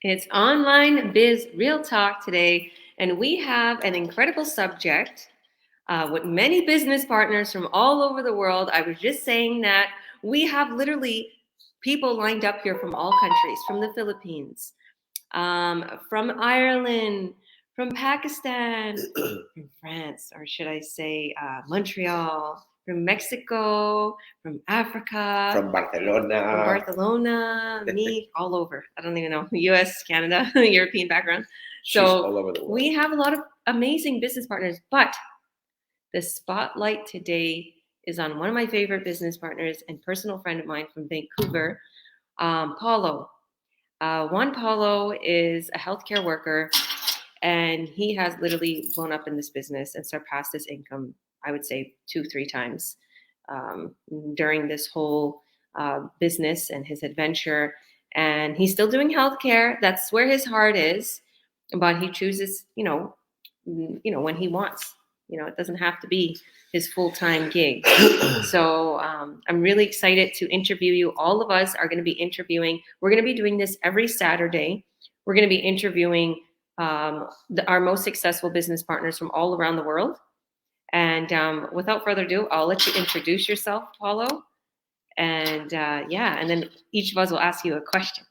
It's Online Biz Real Talk today, and we have an incredible subject with many business partners from all over the world. I was just saying that we have literally people lined up here from all countries, from the Philippines, from Ireland, from Pakistan, from France, or should I say Montreal, from Mexico, from Africa, From from Barcelona. Barcelona, me, all over. I don't even know, US, Canada, European background. She's So all over the world. we have a lot of amazing business partners, but the spotlight today is on one of my favorite business partners and personal friend of mine from Vancouver, Paulo. Juan Paulo is a healthcare worker, and he has literally blown up in this business and surpassed his income, I would say, 2, 3 times um, during this whole business and his adventure. And he's still doing healthcare. That's where his heart is, but he chooses, when he wants. It doesn't have to be his full-time gig. So I'm really excited to interview you. All of us are going to be interviewing. We're going to be doing this every Saturday. We're going to be interviewing our most successful business partners from all around the world. And without further ado, I'll let you introduce yourself, Paulo. And and then each of us will ask you a question.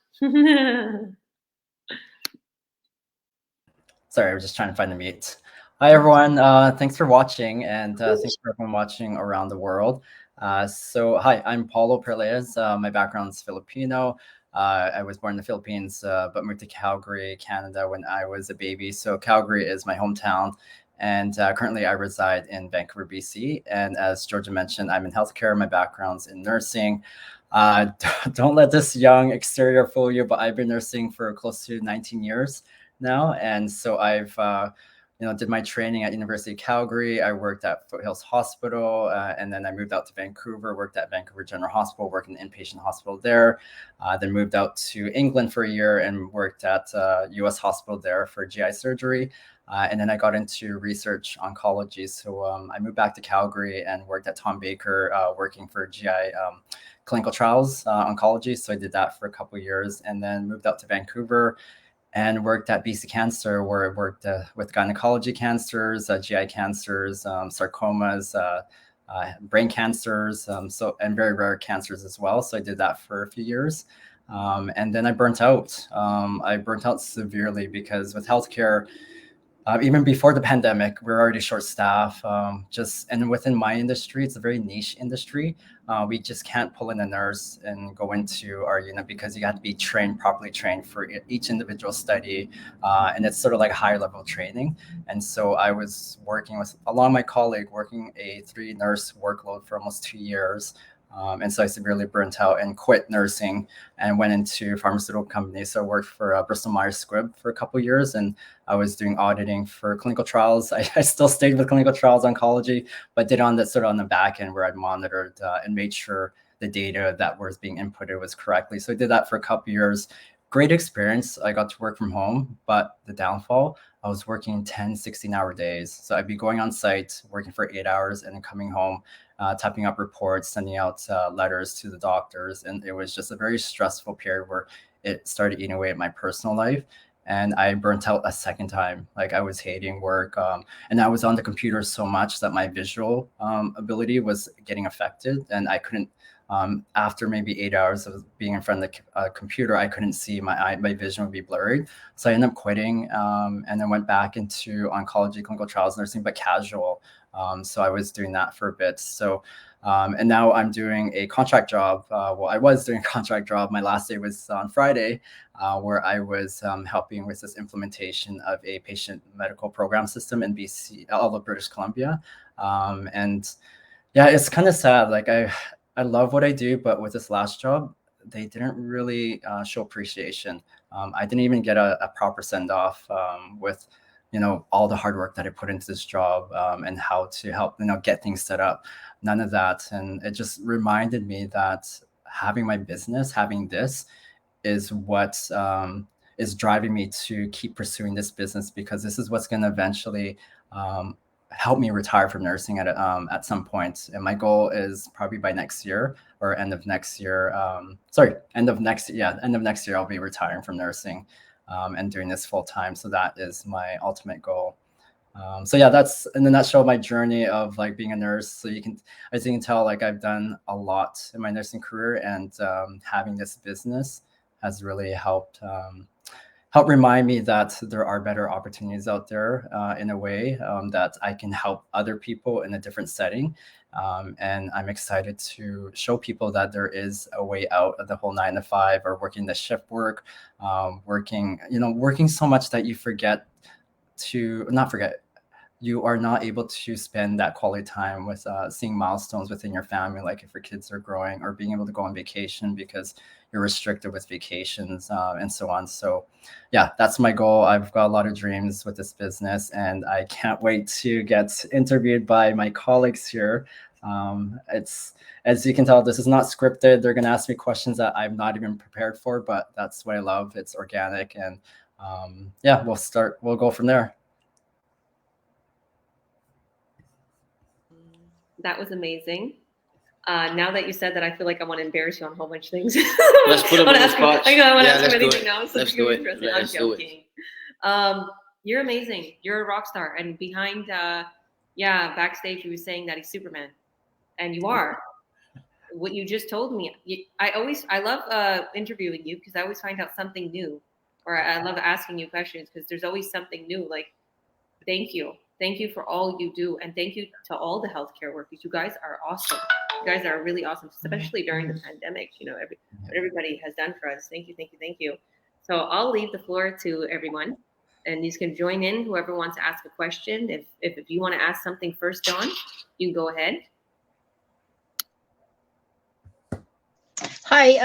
Sorry, I was just trying to find the mute. Hi, everyone. Thanks for watching, and thanks for everyone watching around the world. Hi, I'm Paulo Perlez. My background's Filipino. I was born in the Philippines, but moved to Calgary, Canada when I was a baby. So Calgary is my hometown. And currently I reside in Vancouver, BC. And as Georgia mentioned, I'm in healthcare. My background's in nursing. Don't let this young exterior fool you, but I've been nursing for close to 19 years now. And so I've did my training at University of Calgary. I worked at Foothills Hospital, and then I moved out to Vancouver, worked at Vancouver General Hospital, worked in the inpatient hospital there. Then moved out to England for a year and worked at US hospital there for GI surgery. And then I got into research oncology. So I moved back to Calgary and worked at Tom Baker, working for GI clinical trials oncology. So I did that for a couple of years and then moved out to Vancouver and worked at BC Cancer, where I worked with gynecology cancers, GI cancers, sarcomas, brain cancers, and very rare cancers as well. So I did that for a few years. And then I burnt out. I burnt out severely because with healthcare, even before the pandemic, we're already short staff. And within my industry, it's a very niche industry. We just can't pull in a nurse and go into our unit because you have to be properly trained for each individual study, and it's sort of like higher level training. And so I was working along my colleague, working a 3-nurse workload for almost 2 years. And so I severely burnt out and quit nursing and went into pharmaceutical companies. So I worked for Bristol Myers Squibb for a couple of years, and I was doing auditing for clinical trials. I still stayed with clinical trials oncology, but did on the back end where I monitored and made sure the data that was being inputted was correctly. So I did that for a couple of years. Great experience. I got to work from home, but the downfall, I was working 10, 16-hour days. So I'd be going on site, working for 8 hours, and then coming home, typing up reports, sending out letters to the doctors. And it was just a very stressful period where it started eating away at my personal life. And I burnt out a second time. Like I was hating work. And I was on the computer so much that my visual ability was getting affected. And I couldn't, after maybe 8 hours of being in front of the computer, I couldn't see my vision would be blurry. So I ended up quitting and then went back into oncology, clinical trials nursing, but casual. So I was doing that for a bit. So, and now I'm doing a contract job. I was doing a contract job. My last day was on Friday, where I was helping with this implementation of a patient medical program system in BC, all of British Columbia. And yeah, it's kind of sad. Like I love what I do, but with this last job, they didn't really show appreciation. I didn't even get a proper send off with all the hard work that I put into this job and how to help get things set up. None of that. And it just reminded me that having my business, having this is what is driving me to keep pursuing this business, because this is what's going to eventually help me retire from nursing at some point. And my goal is probably by next year or end of next year. End of next year, I'll be retiring from nursing. and doing this full time. So that is my ultimate goal. So yeah, that's in a nutshell my journey of like being a nurse. So as you can tell, like I've done a lot in my nursing career, and having this business has really help remind me that there are better opportunities out there, in a way, that I can help other people in a different setting. And I'm excited to show people that there is a way out of the whole 9 to 5, or working the shift work, working so much that you forget to not forget you are not able to spend that quality time with, seeing milestones within your family, like if your kids are growing, or being able to go on vacation because you're restricted with vacations, and so on. So yeah, that's my goal. I've got a lot of dreams with this business, and I can't wait to get interviewed by my colleagues here. It's As you can tell, this is not scripted. They're going to ask me questions that I'm not even prepared for, but that's what I love. It's organic, and yeah, we'll go from there. That was amazing. Now that you said that, I feel like I want to embarrass you on a whole bunch of things. Let's put him I on want to the ask him. spot. I want to Yeah, ask him let's do anything it. now. So Let's you're do it. interested. Let's I'm do it. joking. You're amazing. You're a rock star. And behind, backstage, he was saying that he's Superman, and you are. What you just told me, I love interviewing you because I always find out something new, or I love asking you questions because there's always something new. Like, thank you. Thank you for all you do. And thank you to all the healthcare workers. You guys are awesome. You guys are really awesome, especially during the pandemic. What everybody has done for us. Thank you, thank you, thank you. So I'll leave the floor to everyone. And you can join in, whoever wants to ask a question. If you want to ask something first, John, you can go ahead. Hi,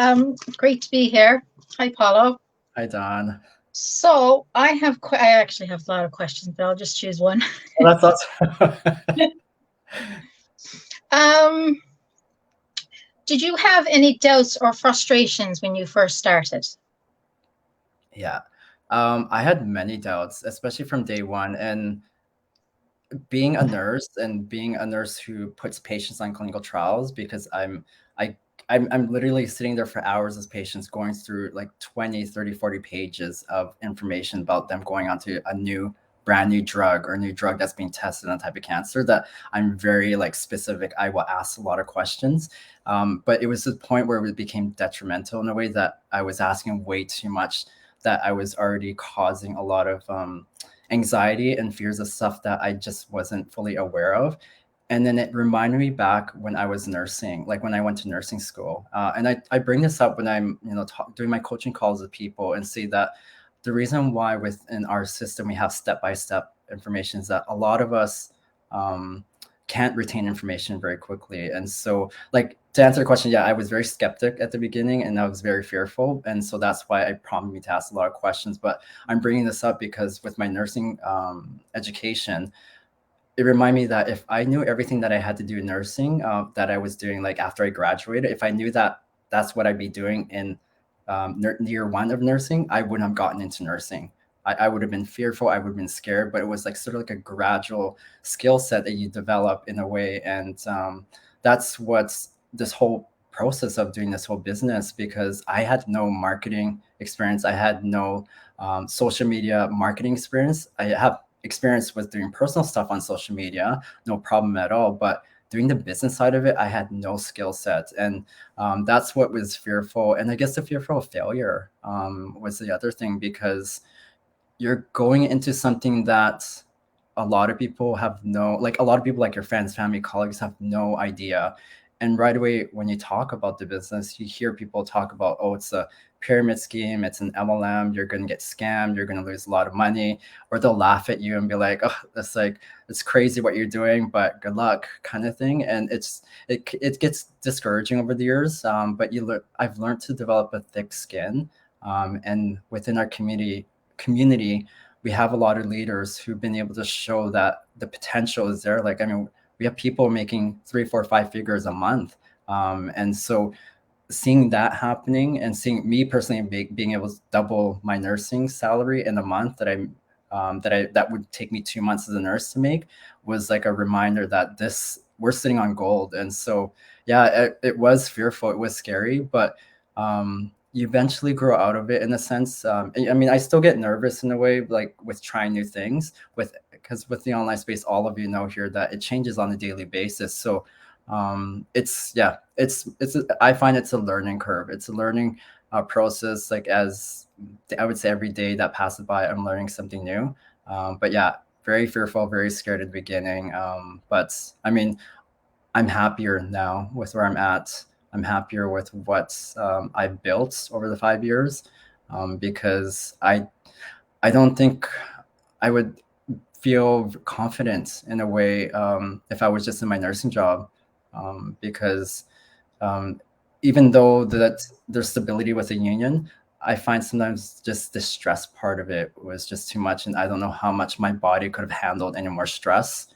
great to be here. Hi, Paulo. Hi, Don. So I actually have a lot of questions, but I'll just choose one. Well, that's awesome. Did you have any doubts or frustrations when you first started? Yeah. I had many doubts, especially from day one. And being a nurse, and being a nurse who puts patients on clinical trials, because I, I'm literally sitting there for hours as patients, going through like 20, 30, 40 pages of information about them going onto a brand new drug, or a new drug that's being tested on a type of cancer, that I'm very like specific. I will ask a lot of questions. But it was the point where it became detrimental in a way that I was asking way too much, that I was already causing a lot of anxiety and fears of stuff that I just wasn't fully aware of. And then it reminded me back when I was nursing, like when I went to nursing school. And I bring this up when I'm, doing my coaching calls with people, and say that the reason why within our system we have step-by-step information is that a lot of us can't retain information very quickly. And so, like, to answer the question, yeah, I was very skeptic at the beginning, and I was very fearful. And so that's why I prompted me to ask a lot of questions. But I'm bringing this up because with my nursing education, it reminded me that if I knew everything that I had to do in nursing, that I was doing like after I graduated, if I knew that that's what I'd be doing in year one of nursing, I wouldn't have gotten into nursing. I would have been fearful. I would have been scared, but it was like sort of like a gradual skill set that you develop in a way. And that's what's this whole process of doing this whole business, because I had no marketing experience. I had no social media marketing experience. I have experience with doing personal stuff on social media, no problem at all. But doing the business side of it, I had no skill set. And that's what was fearful. And I guess the fearful of failure was the other thing, because you're going into something that a lot of people a lot of people, like your friends, family, colleagues, have no idea. And right away, when you talk about the business, you hear people talk about, oh, it's a pyramid scheme, it's an MLM, you're going to get scammed, you're going to lose a lot of money. Or they'll laugh at you and be like, oh, it's crazy what you're doing, but good luck, kind of thing. And it gets discouraging over the years. But I've learned to develop a thick skin. And within our community, we have a lot of leaders who've been able to show that the potential is there. Like, I mean, we have people making 3, 4, 5 figures a month. And so seeing that happening, and seeing me personally being able to double my nursing salary in a month that would take me 2 months as a nurse to make, was like a reminder that we're sitting on gold. And so, yeah, it was fearful. It was scary, but you eventually grow out of it in a sense. I mean, I still get nervous in a way, like with trying new things, with because with the online space, all of you know here that it changes on a daily basis. So it's yeah, I find it's a learning curve. It's a learning process. Like as I would say, every day that passes by, I'm learning something new. But yeah, very fearful, very scared at the beginning. But I mean, I'm happier now with where I'm at. I'm happier with what I've built over the 5 years, because I don't think I would feel confident in a way if I was just in my nursing job, because um, even though that there's stability with the union, I find sometimes just the stress part of it was just too much, and I don't know how much my body could have handled any more stress,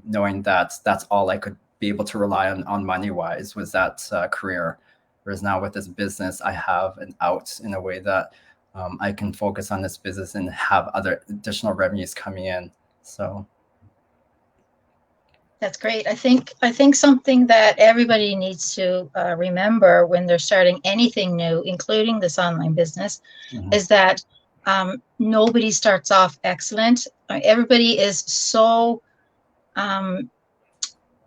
knowing that that's all I could be able to rely on money wise was that career. Whereas now with this business, I have an out in a way that I can focus on this business and have other additional revenues coming in. So That's great. I think something that everybody needs to remember when they're starting anything new, including this online business, is that nobody starts off excellent. Everybody is so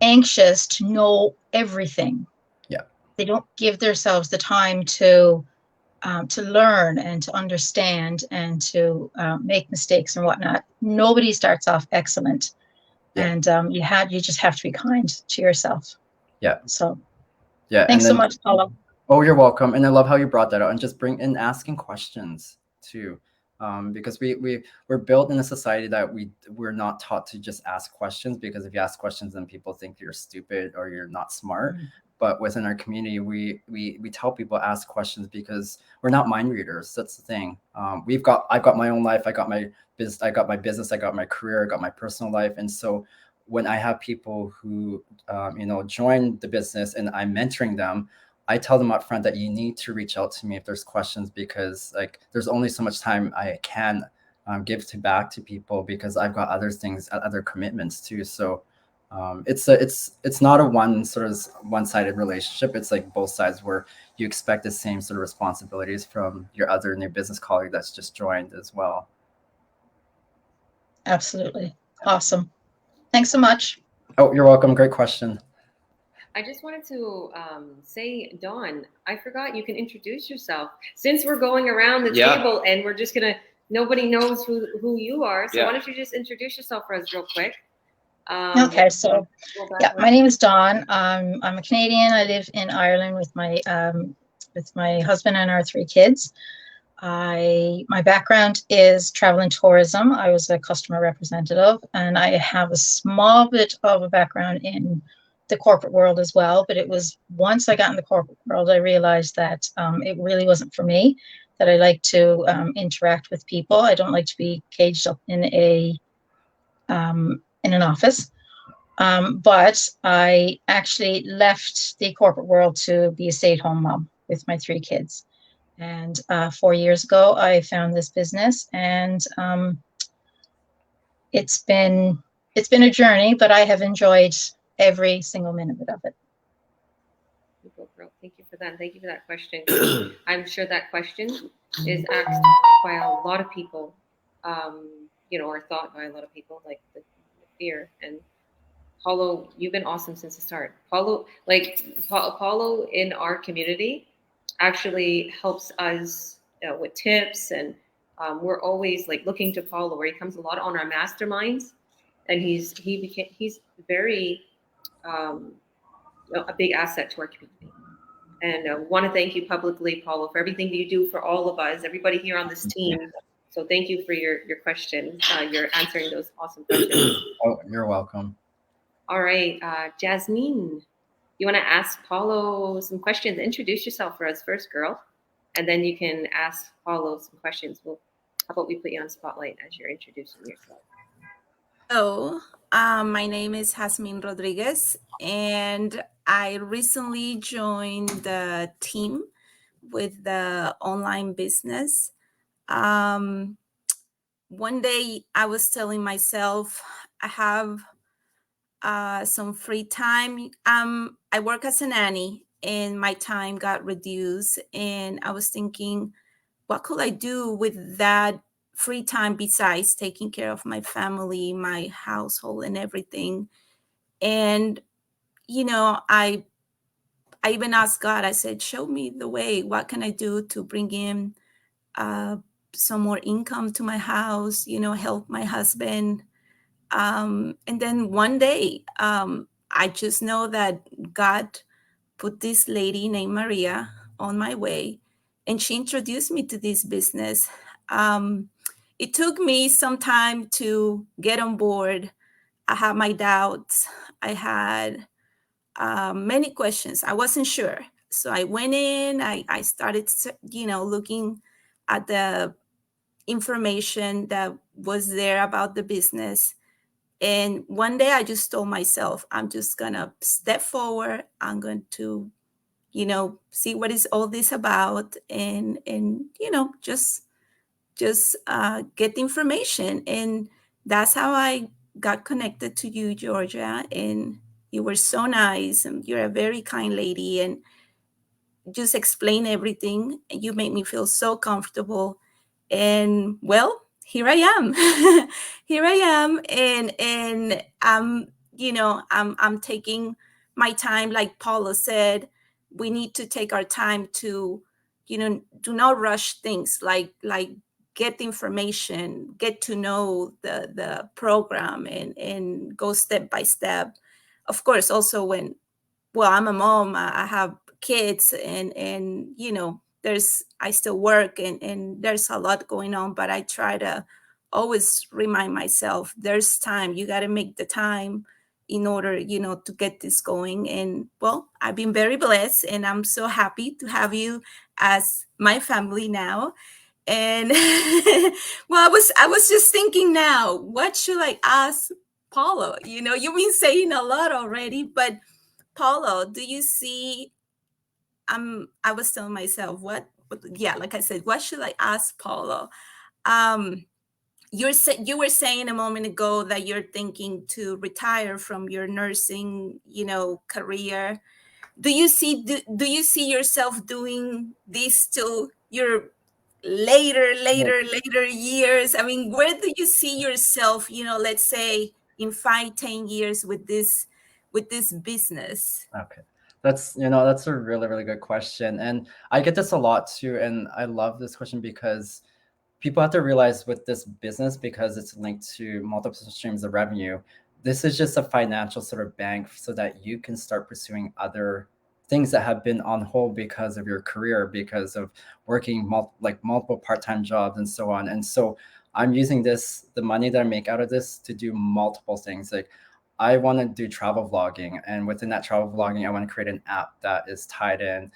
anxious to know everything. yeah, They don't give themselves the time to learn and to understand and to make mistakes and whatnot. Nobody starts off excellent. Yeah. And you just have to be kind to yourself. yeah, So yeah. And thanks so then much, Paulo. oh, you're welcome. And I love how you brought that out and just bring in asking questions too. Because we're built in a society that we're not taught to just ask questions, because if you ask questions, then people think you're stupid or you're not smart. But within our community, we tell people ask questions because we're not mind readers. That's the thing. I've got my own life. I got my business. I got my career. I got my personal life. And so when I have people who join the business and I'm mentoring them, I tell them up front that you need to reach out to me if there's questions, because like there's only so much time I can give to back to people, because I've got other things, other commitments too. So it's not a one-sided relationship. It's like both sides, where you expect the same sort of responsibilities from your other new business colleague that's just joined as well. Absolutely. Awesome. Thanks so much. Oh, you're welcome. Great question. I just wanted to say, Dawn, I forgot you can introduce yourself. Since we're going around the table and we're just gonna, nobody knows who you are. So why don't you just introduce yourself for us real quick? Okay, so yeah, my name is Dawn. I'm a Canadian. I live in Ireland with my husband and our 3 kids. My background is travel and tourism. I was a customer representative, and I have a small bit of a background in the corporate world as well. But it was once I got in the corporate world, I realized that it really wasn't for me. That I like to interact with people. I don't like to be caged up in an office. But I actually left the corporate world to be a stay-at-home mom with my 3 kids. And 4 years ago, I found this business, and it's been a journey, but I have enjoyed every single minute of it. Thank you for that. Thank you for that question. I'm sure that question is asked by a lot of people, or thought by a lot of people, like the fear. And Paulo, you've been awesome since the start. Paulo in our community actually helps us with tips, and we're always like looking to Paulo, where he comes a lot on our masterminds, and he's very a big asset to our community. And want to thank you publicly, Paulo, for everything that you do for all of us, everybody here on this team. So thank you for your questions. You're answering those awesome questions. Oh, you're welcome. All right, Jasmine, you want to ask Paulo some questions? Introduce yourself for us first, girl, and then you can ask Paulo some questions. How about we put you on spotlight as you're introducing yourself? Hello, my name is Jasmine Rodriguez, and I recently joined the team with the online business. One day I was telling myself I have some free time. I work as a nanny, and my time got reduced. And I was thinking, what could I do with that free time besides taking care of my family, my household, and everything? And I even asked God. I said, "Show me the way. What can I do to bring in uh, some more income to my house? Help my husband." And then one day, I just know that God put this lady named Maria on my way, and she introduced me to this business. Um, it took me some time to get on board. I had my doubts. I had many questions. I wasn't sure. So I went in, I started, looking at the information that was there about the business. And one day I just told myself, I'm just going to step forward. I'm going to, see what is all this about, and just get the information. And that's how I got connected to you, Georgia. And you were so nice, and you're a very kind lady, and just explain everything. You made me feel so comfortable. And well, here I am. Here I am. And I'm taking my time. Like Paulo said, we need to take our time to, do not rush things, like get the information, get to know the program, and go step by step. Of course, also when, well, I'm a mom, I have kids, and there's, I still work, and there's a lot going on, but I try to always remind myself there's time. You got to make the time in order, to get this going. And well, I've been very blessed, and I'm so happy to have you as my family now. And well, I was just thinking now, what should I ask Paulo? You've been saying a lot already, but Paulo, do you see? I was telling myself, yeah, like I said, what should I ask Paulo? Um, you were saying a moment ago that you're thinking to retire from your nursing, career. Do you see yourself doing this till your later years? I mean, where do you see yourself? Let's say in 5, 10 years with this business. Okay. That's a really, really good question. And I get this a lot too. And I love this question because people have to realize with this business, because it's linked to multiple streams of revenue, this is just a financial sort of bank so that you can start pursuing other things that have been on hold because of your career, because of working multiple part-time jobs and so on. And so I'm using the money that I make out of this to do multiple things. Like I want to do travel vlogging, and within that travel vlogging, I want to create an app that is tied in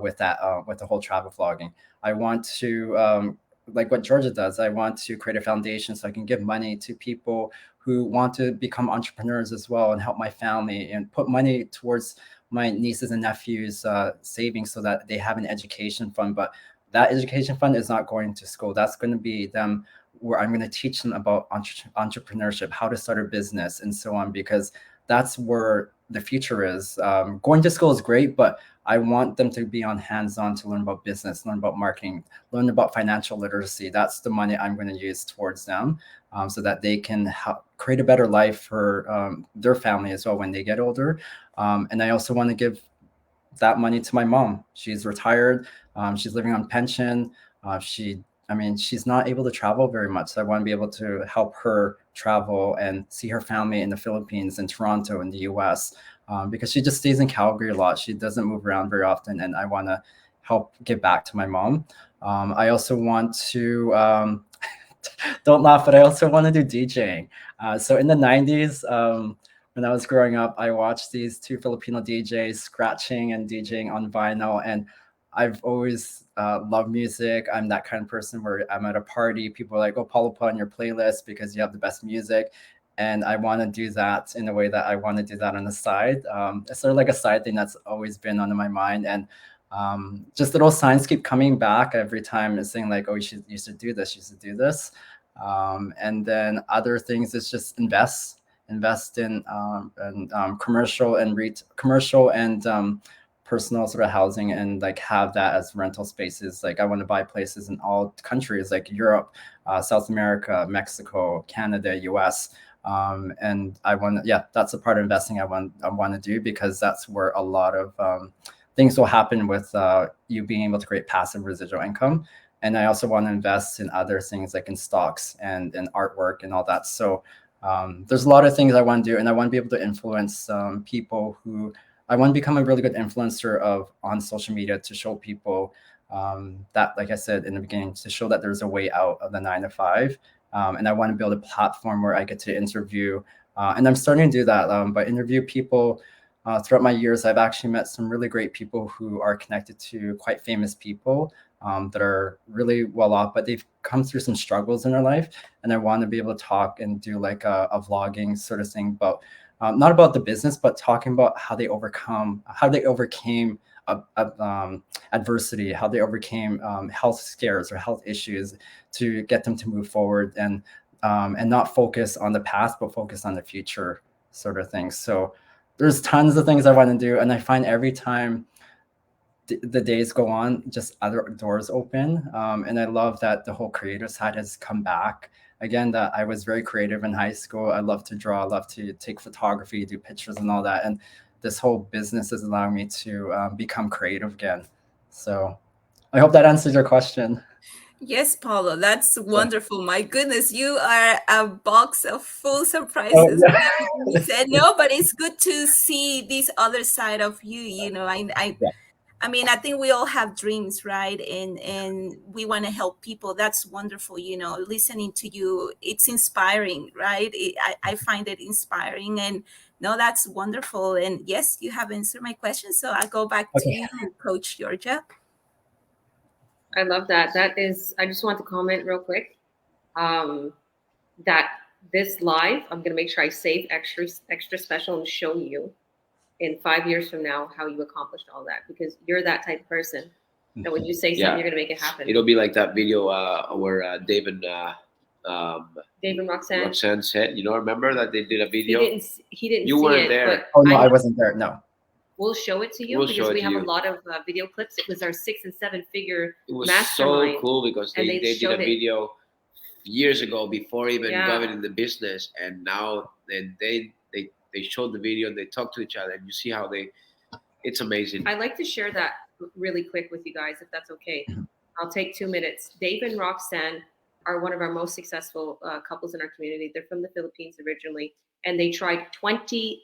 with the whole travel vlogging. I want to like what Georgia does. I want to create a foundation so I can give money to people who want to become entrepreneurs as well, and help my family, and put money towards my nieces and nephews' savings so that they have an education fund. But that education fund is not going to school. That's going to be them, where I'm going to teach them about entrepreneurship, how to start a business, and so on, because that's where the future is. Going to school is great, but I want them to be on hands-on to learn about business, learn about marketing, learn about financial literacy. That's the money I'm going to use towards them, so that they can create a better life for their family as well when they get older. And I also want to give that money to my mom. She's retired. She's living on pension. She's not able to travel very much. So I want to be able to help her travel and see her family in the Philippines, in Toronto, in the US, because she just stays in Calgary a lot. She doesn't move around very often, and I want to help give back to my mom. I also want to, don't laugh, but I also want to do DJing. So in the 90s, when I was growing up, I watched these two Filipino DJs scratching and DJing on vinyl. And I've always loved music. I'm that kind of person where I'm at a party, people are like, "Oh, Paulo, put on your playlist because you have the best music." And I want to do that in a way that I want to do that on the side. It's sort of like a side thing that's always been on my mind. And just little signs keep coming back every time. It's saying like, "Oh, you should do this, you should do this." And then other things is just invest in commercial and personal sort of housing and like have that as rental spaces. Like I want to buy places in all countries, like Europe, South America, Mexico, Canada, US. And I want, yeah, that's a part of investing I want to do, because that's where a lot of things will happen with you being able to create passive residual income. And I also want to invest in other things like in stocks and in artwork and all that. So there's a lot of things I want to do, and I want to be able to influence people who I want to become a really good influencer of on social media, to show people that, like I said in the beginning, to show that there's a way out of the 9 to 5. And I want to build a platform where I get to interview, and I'm starting to do that, but interview people. Throughout my years, I've actually met some really great people who are connected to quite famous people that are really well off, but they've come through some struggles in their life. And I want to be able to talk and do like a vlogging sort of thing, but not about the business, but talking about how they overcame adversity, how they overcame health scares or health issues to get them to move forward, and not focus on the past, but focus on the future sort of thing. So there's tons of things I want to do. And I find every time the days go on, just other doors open. And I love that the whole creative side has come back again, that I was very creative in high school. I love to draw, I love to take photography, do pictures and all that. And this whole business is allowing me to become creative again. So I hope that answers your question. Yes, Paulo, that's wonderful. My goodness, you are a box of full surprises. Oh, yeah. You said no, but it's good to see this other side of you. I mean, I think we all have dreams, right? And we want to help people. That's wonderful. Listening to you, it's inspiring, right? I find it inspiring, and no, that's wonderful. And yes, you have answered my question, so I go back to you, Coach Georgia. I love that. I just want to comment real quick that this live, I'm going to make sure I save extra special and show you in 5 years from now how you accomplished all that, because you're that type of person that when you say something, you're going to make it happen. It'll be like that video where Dave and Roxanne said, remember that they did a video? He didn't You see weren't it, there. but Oh, no, I wasn't there. No. We'll show it to you because we have a lot of video clips. It was our 6 and 7 figure It was mastermind. so cool because they did a video years ago before even going in the business, and now then they showed the video and they talked to each other, and you see how it's amazing. I'd like to share that really quick with you guys, if that's okay. I'll take 2 minutes. Dave and Roxanne are one of our most successful couples in our community. They're from the Philippines originally, and they tried 22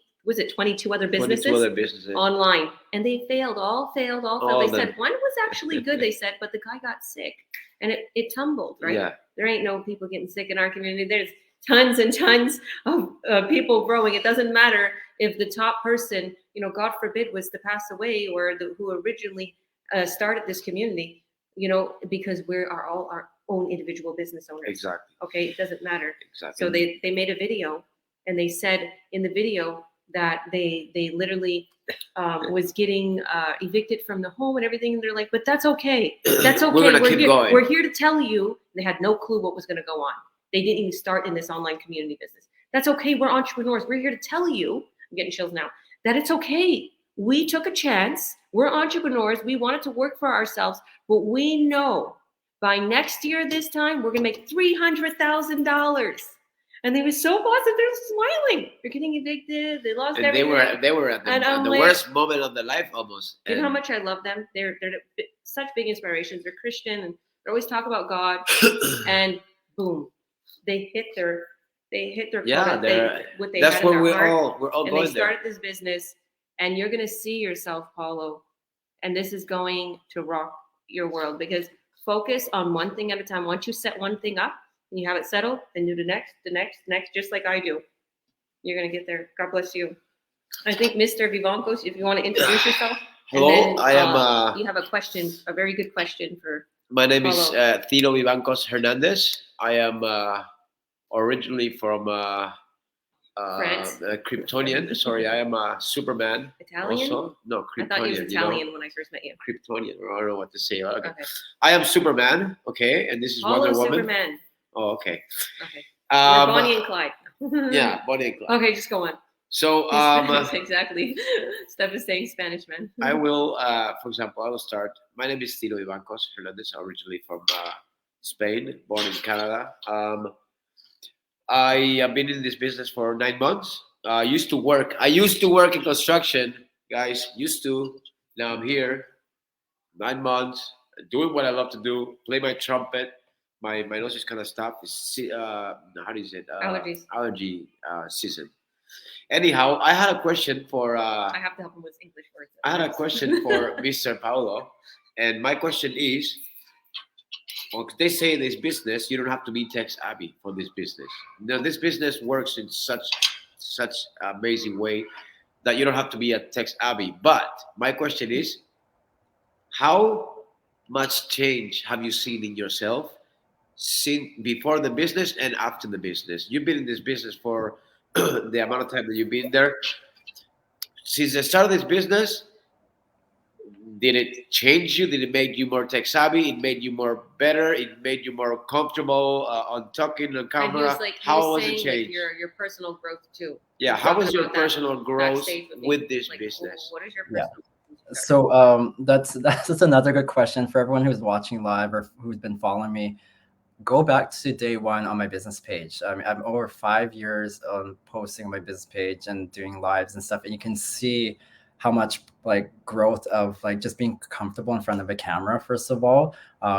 other businesses online, and they failed. All failed. They said one was actually good, they said, but the guy got sick and it tumbled, right? Yeah. There ain't no people getting sick in our community. There's tons and tons of people growing. It doesn't matter if the top person, God forbid, was to pass away, or who originally started this community, because we are all our own individual business owners. Exactly. Okay, it doesn't matter. Exactly. So they made a video, and they said in the video that they literally was getting evicted from the home and everything, and they're like, but that's okay. That's okay. We're gonna keep going. We're here to tell you. They had no clue what was going to go on. They didn't even start in this online community business. That's okay. We're entrepreneurs. We're here to tell you, I'm getting chills now, that it's okay. We took a chance. We're entrepreneurs. We wanted to work for ourselves, but we know by next year this time, we're going to make $300,000. And they were so positive. They're smiling. They're getting evicted. They lost everything. They were at the worst moment of their life almost. You know how much I love them? They're such big inspirations. They're Christian, and they always talk about God. And boom, they hit their quota. That's where we're all and going there. They started this business, and you're gonna see yourself, Paulo, and this is going to rock your world, because focus on one thing at a time. Once you set one thing up and you have it settled, then do the next, just like I do. You're gonna get there. God bless you. I think Mr. Vivancos, if you want to introduce yourself. Hello, then, I am. You have a question, a very good question for. My name Paulo. is Tino Vivancos Hernandez. I am originally from France. Kryptonian. Sorry, I am a Superman. Italian? Also. No, Kryptonian. I thought he was Italian when I first met you. Kryptonian. I don't know what to say. Okay. I am Superman. Okay, and this is Paulo Wonder Woman. Superman. Oh, okay. Okay. Bonnie and Clyde. Yeah, Bonnie and Clyde. Okay, just go on. So Exactly. Steph is saying Spanish, man. I will, for example, I will start. My name is Tito Ivancos Hernandez, originally from Spain, born in Canada. I have been in this business for 9 months. I used to work. I used to work in construction, guys. Used to. Now I'm here. 9 months doing what I love to do. Play my trumpet. My nose is kind of stuffed. It's how do you say it? Allergies. Allergy season. Anyhow, I had a question for. I have to help him with English words. I had a question for Mr. Paulo, and my question is: well, they say in this business you don't have to be tech savvy for this business. Now, this business works in such amazing way that you don't have to be a tech savvy. But my question is, how much change have you seen in yourself since before the business and after the business? You've been in this business for the amount of time that you've been there. Since the start of this business, did it change you? Did it make you more tech savvy? It made you more better. It made you more comfortable on talking on camera. And he was like, how was it saying, changed? Like, your personal growth too. Yeah, how was your personal growth with this like, business? What is your personal growth? So that's another good question for everyone who's watching live or who's been following me. Go back to day one on my business page. I mean, I'm over 5 years on posting on my business page and doing lives and stuff, and you can see how much like growth of like just being comfortable in front of a camera. First of all,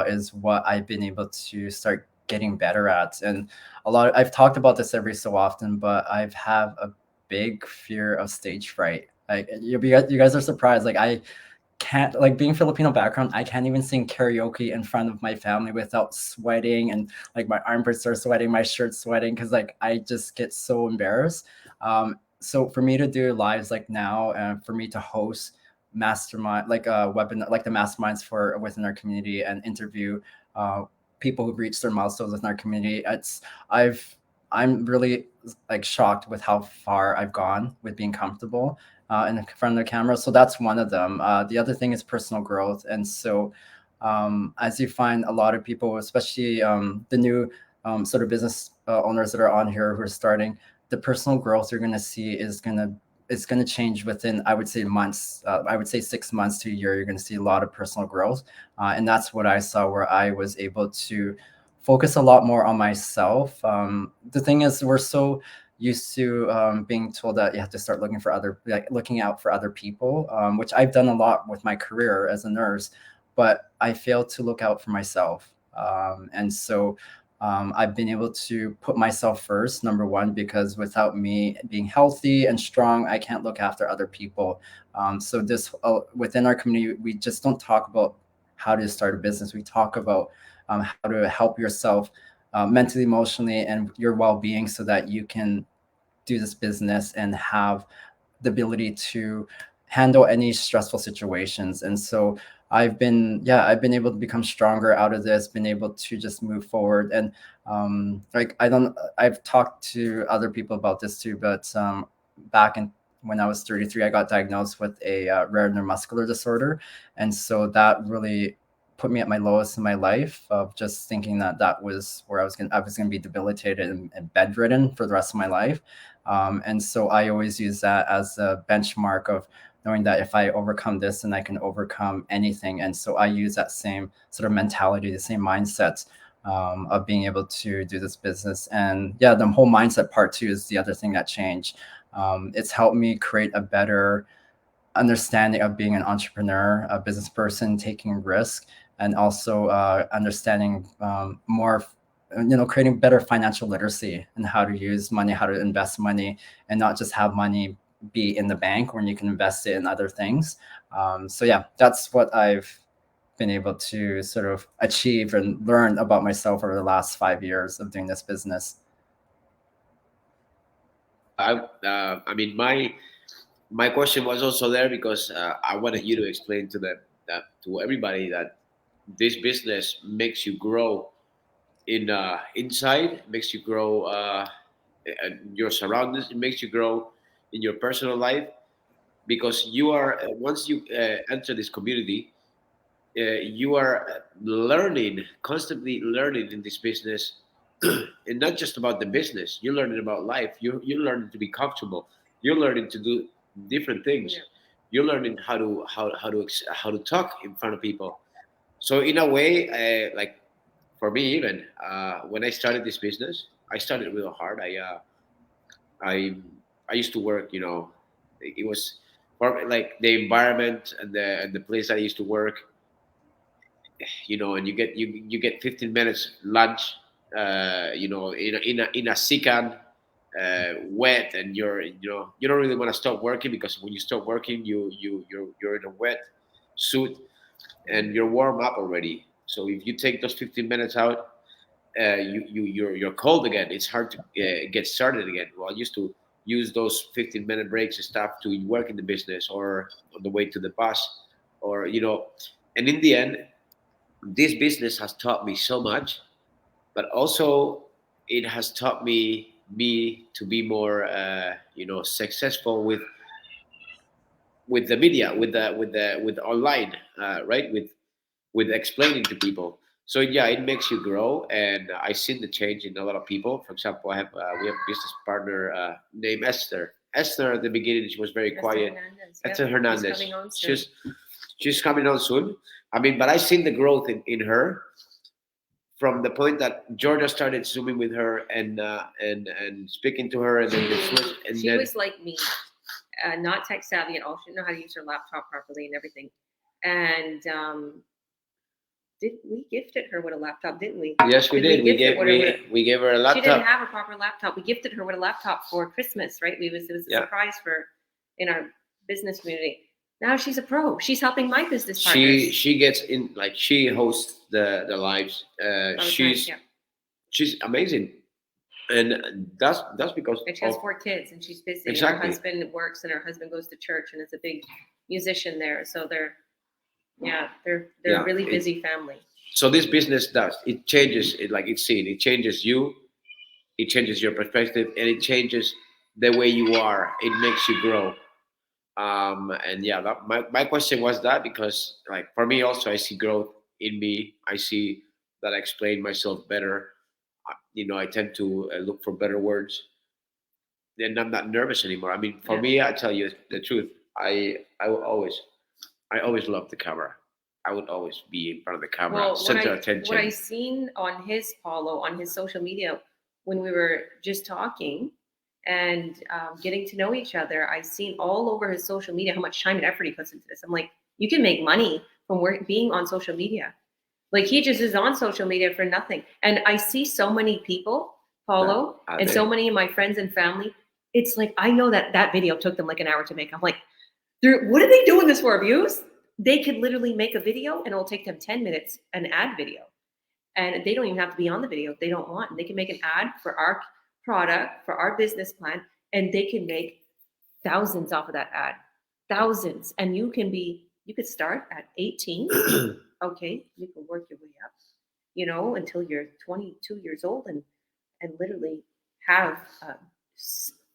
is what I've been able to start getting better at. And I've talked about this every so often, but I've have a big fear of stage fright. Like you guys are surprised. Like I can't, like, being Filipino background, I can't even sing karaoke in front of my family without sweating, and like my armpits are sweating, my shirt's sweating, because like I just get so embarrassed. So for me to do lives like now, and for me to host mastermind like a webinar, like the masterminds for within our community, and interview uh, people who've reached their milestones within our community, I'm really like shocked with how far I've gone with being comfortable in front of the camera. So that's one of them. The other thing is personal growth. And so as you find a lot of people, especially the new sort of business owners that are on here who are starting, the personal growth you're going to see is going to change within, I would say, months. I would say 6 months to a year. You're going to see a lot of personal growth. And that's what I saw, where I was able to focus a lot more on myself. The thing is, we're so used to being told that you have to start looking out for other people, which I've done a lot with my career as a nurse, but I failed to look out for myself. And so I've been able to put myself first, number one, because without me being healthy and strong, I can't look after other people. So this within our community, we just don't talk about how to start a business. We talk about how to help yourself mentally, emotionally, and your well-being, so that you can do this business and have the ability to handle any stressful situations. And so I've been able to become stronger out of this, been able to just move forward. And I've talked to other people about this too, but back in when I was 33, I got diagnosed with a rare neuromuscular disorder. And so that really put me at my lowest in my life, of just thinking that was where I was going to be debilitated and bedridden for the rest of my life. And so I always use that as a benchmark of knowing that if I overcome this, then I can overcome anything. And so I use that same sort of mentality, the same mindset of being able to do this business. And yeah, the whole mindset part too is the other thing that changed. It's helped me create a better understanding of being an entrepreneur, a business person, taking risk, and also understanding more, creating better financial literacy and how to use money, how to invest money, and not just have money be in the bank when you can invest it in other things. So yeah, that's what I've been able to sort of achieve and learn about myself over the last 5 years of doing this business. I mean, my question was also there because I wanted you to explain to to everybody that this business makes you grow in inside, makes you grow in your surroundings, it makes you grow in your personal life, because you are once you enter this community, you are learning, constantly learning in this business, and not just about the business. You're learning about life. You're learning to be comfortable. You're learning to do different things. Yeah. You're learning how to talk in front of people. So in a way, like for me, even when I started this business, I started real hard. I I used to work. It was like the environment and the place I used to work. And you get 15 minutes lunch. In a sican, wet, and you don't really want to stop working, because when you stop working, you're in a wet suit and you're warm up already. So if you take those 15 minutes out, you're cold again. It's hard to get started again. Well, I used to use those 15-minute breaks and stuff to work in the business or on the way to the bus, or and in the end, this business has taught me so much, but also it has taught me to be more successful with the media, with online, right, with explaining to people. So yeah, it makes you grow, and I seen the change in a lot of people. For example, we have a business partner named Esther. Esther at the beginning, she was very Esther quiet. Hernandez. Esther Yep. Hernandez. She's coming on soon. She's coming on soon. I mean, but I seen the growth in her from the point that Georgia started zooming with her and speaking to her, and then the switch, and She then was like me, not tech savvy at all. She didn't know how to use her laptop properly and everything. And we gifted her with a laptop, didn't we? yes, we did. We gift it we gave her a She didn't laptop. have a proper laptop. We gifted her with a laptop for Christmas, right? It was a Yeah. surprise in our business community. Now she's a pro. She's helping my business partners. She gets in, like, she hosts the lives. all the time, She's yeah. she's amazing, and that's because And she has of 4 kids, and she's busy. Exactly. And her husband works, and her husband goes to church, and is a big musician there. So they're Yeah, a really it- busy family. so this business it changes it, like it's seen, it changes you, it changes your perspective, and it changes the way you are. It makes you grow. And yeah, my question was that, because like for me also, I see growth in me. I see that I explain myself better. I tend to look for better words, and I'm not nervous anymore. I mean, for Yeah. me, I tell you the truth, I will always love the camera. I would always be in front of the camera, Well, center what attention. I seen on his Paulo on his social media when we were just talking and getting to know each other, I seen all over his social media how much time and effort he puts into this. I'm like, you can make money from being on social media. Like, he just is on social media for nothing. And I see so many people, Paulo, Are and they? so many of my friends and family. It's like, I know that video took them like an hour to make. I'm like, what are they doing this for? Views? They could literally make a video and it'll take them 10 minutes, an ad video. And they don't even have to be on the video if they don't want. And they can make an ad for our product, for our business plan, and they can make thousands off of that ad. Thousands. And you could start at 18. Okay, you can work your way up, until you're 22 years old and literally have a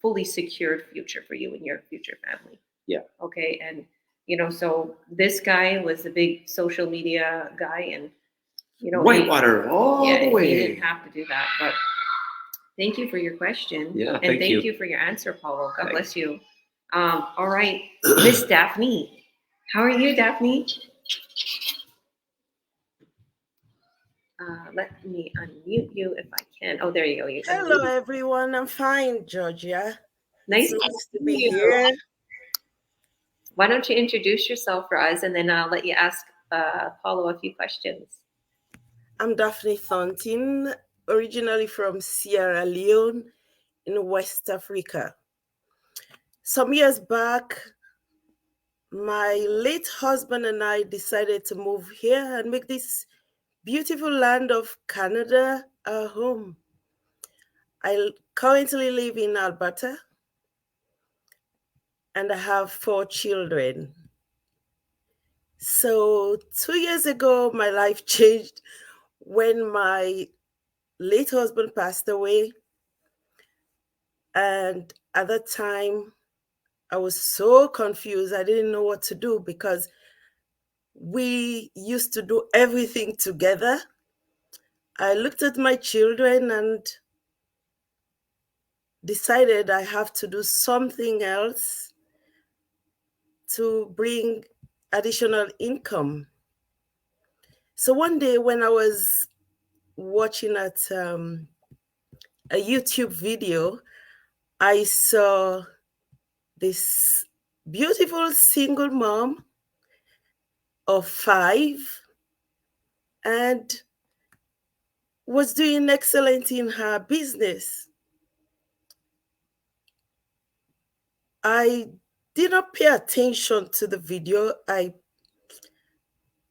fully secured future for you and your future family. Yeah. Okay. And, so this guy was a big social media guy, and, Whitewater all yeah, the he way. didn't have to do that. But thank you for your question. Yeah, And thank you. you for your answer, Paulo. God Thanks. bless you. All right, Miss Daphne. How are you, Daphne? Let me unmute you if I can. Oh, there you go. You can Hello, everyone. I'm fine, Georgia. Nice It's to nice to see be you. here. Why don't you introduce yourself for us, and then I'll let you ask Paulo a few questions. I'm Daphne Thornton, originally from Sierra Leone in West Africa. Some years back, my late husband and I decided to move here and make this beautiful land of Canada our home. I currently live in Alberta, and I have 4 children. So 2 years ago, my life changed when my late husband passed away. And at that time, I was so confused. I didn't know what to do because we used to do everything together. I looked at my children and decided I have to do something else to bring additional income. So one day when I was watching at a YouTube video, I saw this beautiful single mom of 5 and was doing excellent in her business. I did not pay attention to the video. I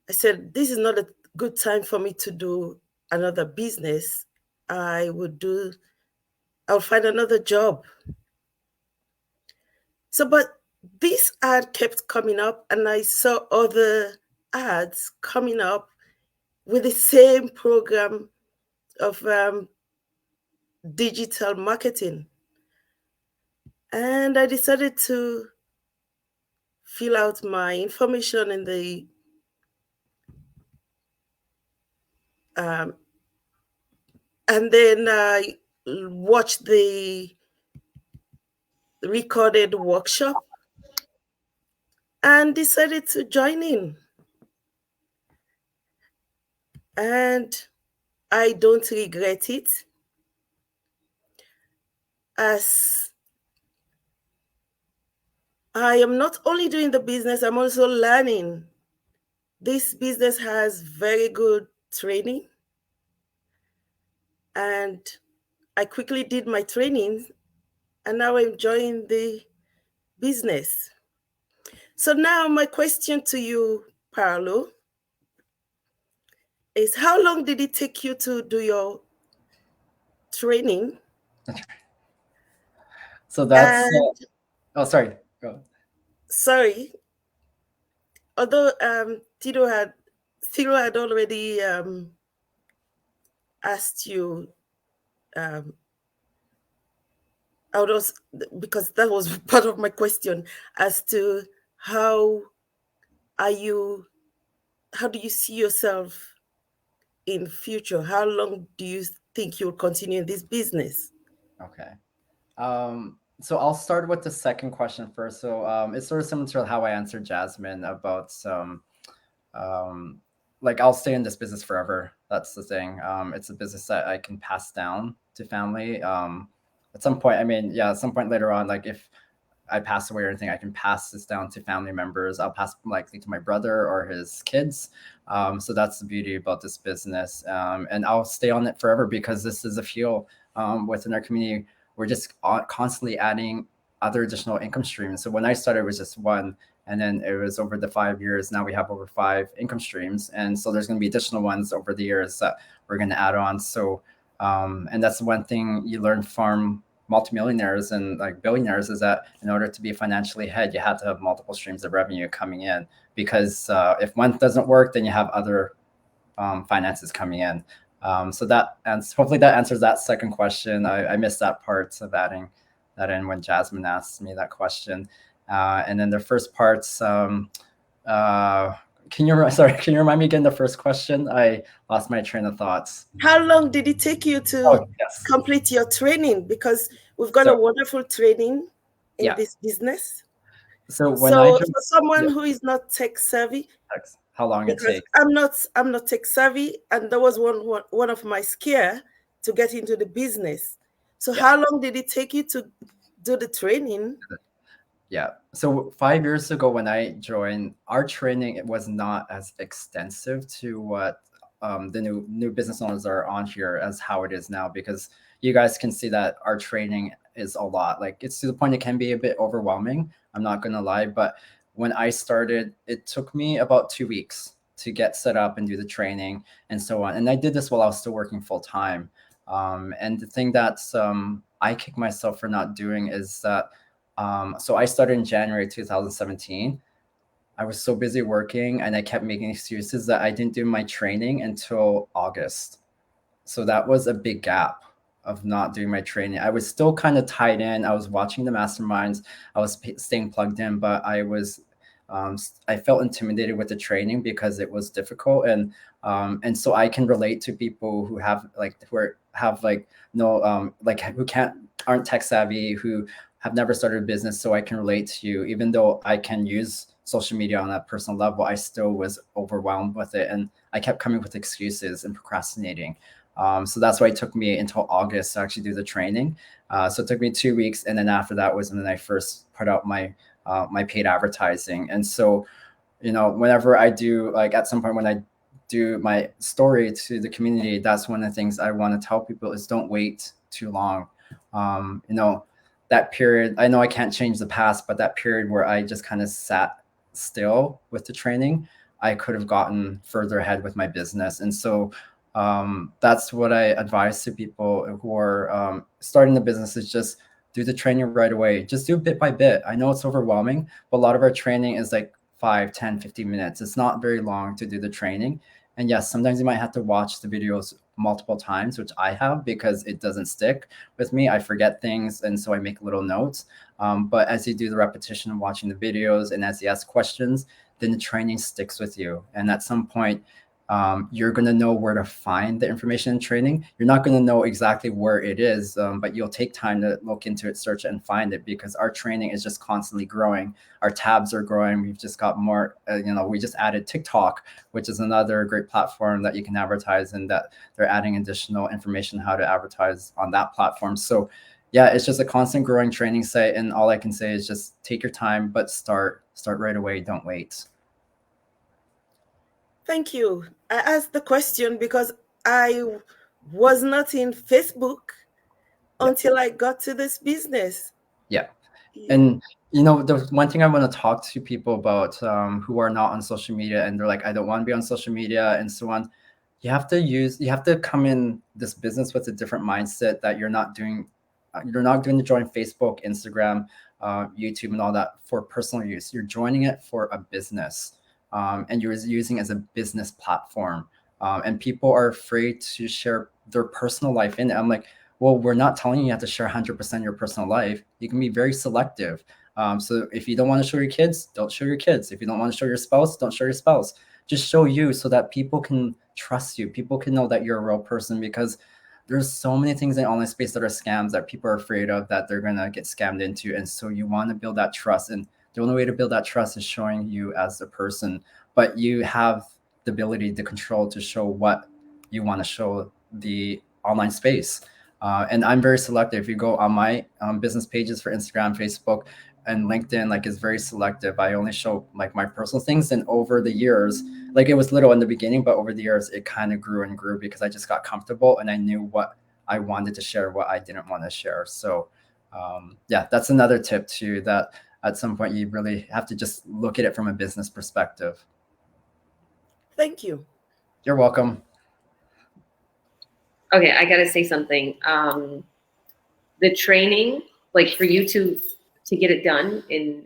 said, this is not a good time for me to do another business. I'll find another job. So, but this ad kept coming up, and I saw other ads coming up with the same program of digital marketing. And I decided to fill out my information in the and then I watched the recorded workshop and decided to join in. And I don't regret it, as I am not only doing the business, I'm also learning. This business has very good training, and I quickly did my training, and now I'm enjoying the business. So now my question to you, Paulo, is how long did it take you to do your training? So that's And oh, sorry. Go. sorry, although Tito had already asked you, because that was part of my question, as to how do you see yourself in future? How long do you think you'll continue in this business? Okay. So I'll start with the second question first. So it's sort of similar to how I answered Jasmine about like I'll stay in this business forever. That's the thing. It's a business that I can pass down to family. At some point, I mean, yeah, at some point later on, like if I pass away or anything, I can pass this down to family members. I'll pass likely to my brother or his kids. So that's the beauty about this business. And I'll stay on it forever because this is a fuel within our community. We're just constantly adding other additional income streams. So when I started, it was just one. And then it was over the 5 years. Now we have over 5 income streams. And so there's going to be additional ones over the years that we're going to add on. So, and that's one thing you learn from multimillionaires and like billionaires, is that in order to be financially ahead, you have to have multiple streams of revenue coming in, because if one doesn't work, then you have other finances coming in. So that, and hopefully that answers that second question. I missed that part of adding that in when Jasmine asked me that question. And then the first parts, can you remind me again the first question? I lost my train of thoughts. How long did it take you to complete your training? Because we've got a wonderful training in this business. So for someone who is not tech savvy, how long it takes? I'm not tech savvy, and that was one of my scare to get into the business. So how long did it take you to do the training? Yeah. So 5 years ago when I joined, our training, it was not as extensive to what the new business owners are on here as how it is now, because you guys can see that our training is a lot. Like it's to the point it can be a bit overwhelming. I'm not going to lie. But when I started, it took me about 2 weeks to get set up and do the training and so on. And I did this while I was still working full time. And the thing that I kick myself for not doing is that so I started in January 2017. I was so busy working and I kept making excuses that I didn't do my training until August. So that was a big gap of not doing my training. I was still kind of tied in. I was watching the masterminds. I was staying plugged in, but I was I felt intimidated with the training because it was difficult, and so I can relate to people who have who can't aren't tech savvy, who have never started a business, so I can relate to you. Even though I can use social media on a personal level, I still was overwhelmed with it, and I kept coming with excuses and procrastinating. So that's why it took me until August to actually do the training. So it took me 2 weeks, and then after that was when I first put out my paid advertising. And so, whenever I do, like at some point when I do my story to the community, that's one of the things I want to tell people is don't wait too long. um, you know that period, I know I can't change the past, but that period where I just kind of sat still with the training, I could have gotten further ahead with my business. And so that's what I advise to people who are starting the business, is just do the training right away. Just do bit by bit. I know it's overwhelming, but a lot of our training is like 5, 10, 15 minutes. It's not very long to do the training. And yes, sometimes you might have to watch the videos multiple times, which I have, because it doesn't stick with me. I forget things, and so I make little notes. But as you do the repetition of watching the videos, and as you ask questions, then the training sticks with you. And at some point, you're going to know where to find the information in training. You're not going to know exactly where it is, but you'll take time to look into it, search it, and find it, because our training is just constantly growing. Our tabs are growing. We've just got more, we just added TikTok, which is another great platform that you can advertise, and that they're adding additional information how to advertise on that platform. So yeah, it's just a constant growing training site. And all I can say is just take your time, but start right away. Don't wait. Thank you. I asked the question because I was not in Facebook until I got to this business. Yeah. And the one thing I want to talk to people about who are not on social media, and they're like, I don't want to be on social media and so on. You have to come in this business with a different mindset, that you're not doing to join Facebook, Instagram, YouTube, and all that for personal use. You're joining it for a business, and you're using it as a business platform. And people are afraid to share their personal life in it. I'm like, well, we're not telling you have to share 100% your personal life. You can be very selective. So if you don't want to show your kids, don't show your kids. If you don't want to show your spouse, don't show your spouse. Just show you, so that people can trust you. People can know that you're a real person, because there's so many things in online space that are scams that people are afraid of, that they're going to get scammed into. And so you want to build that trust. And the only way to build that trust is showing you as a person. But you have the ability, the control to show what you want to show the online space. And I'm very selective. If you go on my business pages for Instagram, Facebook, and LinkedIn, like, it's very selective. I only show like my personal things. And over the years, like, it was little in the beginning, but over the years it kind of grew and grew, because I just got comfortable and I knew what I wanted to share, what I didn't want to share. So yeah, that's another tip too, that at some point you really have to just look at it from a business perspective. Thank you. You're welcome. Okay, I gotta say something. The training, like for you to get it done in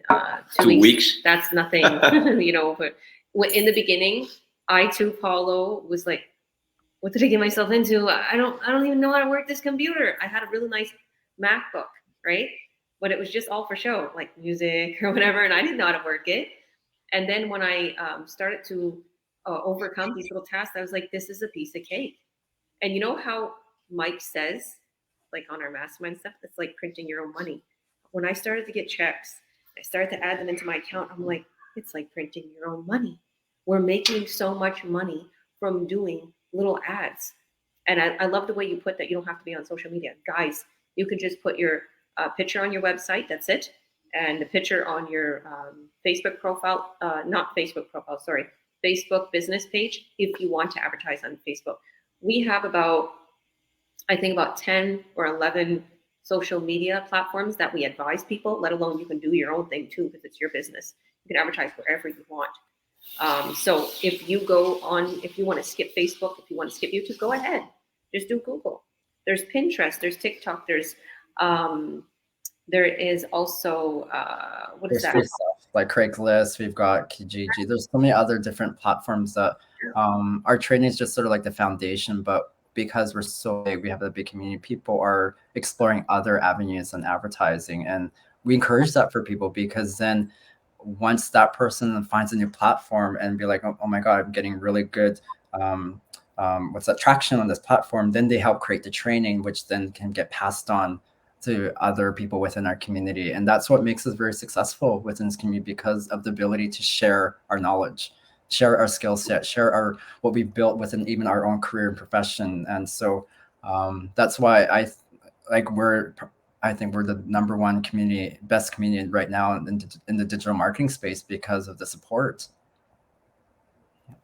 2 weeks. That's nothing, But in the beginning, I too, Paulo, was like, what did I get myself into? I don't even know how to work this computer. I had a really nice MacBook, right? But it was just all for show, like music or whatever, and I didn't know how to work it. And then when I started to overcome these little tasks, I was like, this is a piece of cake. And you know how Mike says, like on our mastermind stuff, it's like printing your own money. When I started to get checks, I started to add them into my account. I'm like, it's like printing your own money. We're making so much money from doing little ads. And I love the way you put that. You don't have to be on social media. Guys, you can just put your picture on your website. That's it. And the picture on your Facebook profile, not Facebook profile, sorry, Facebook business page, if you want to advertise on Facebook. We have about 10 or 11 social media platforms that we advise people, let alone you can do your own thing too, because it's your business. You can advertise wherever you want. So if you want to skip Facebook, if you want to skip YouTube, go ahead. Just do Google. There's Pinterest, there's TikTok, there is also, what is that? Like Craigslist, we've got Kijiji. There's so many other different platforms that our training is just sort of like the foundation, but because we're so big, we have a big community, people are exploring other avenues than advertising. And we encourage that for people, because then once that person finds a new platform and be like, oh my God, I'm getting really good traction on this platform, then they help create the training, which then can get passed on to other people within our community. And that's what makes us very successful within this community, because of the ability to share our knowledge, share our skill set, share our what we've built within even our own career and profession. And so that's why I think we're the number one community, best community right now in the digital marketing space, because of the support.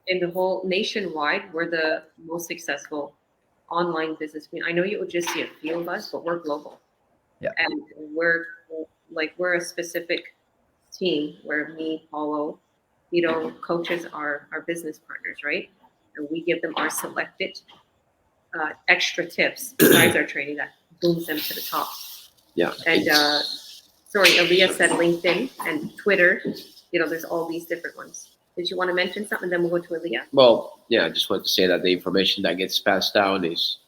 In the whole nationwide, we're the most successful online business community. I know you would just see a few of us, but we're global. Yeah. And we're a specific team where me, Paulo, coaches are our business partners, right? And we give them our selected extra tips besides our training that booms them to the top. Yeah. And sorry, Aaliyah said LinkedIn and Twitter. There's all these different ones. Did you want to mention something? Then we'll go to Aaliyah. Well, yeah, I just want to say that the information that gets passed down is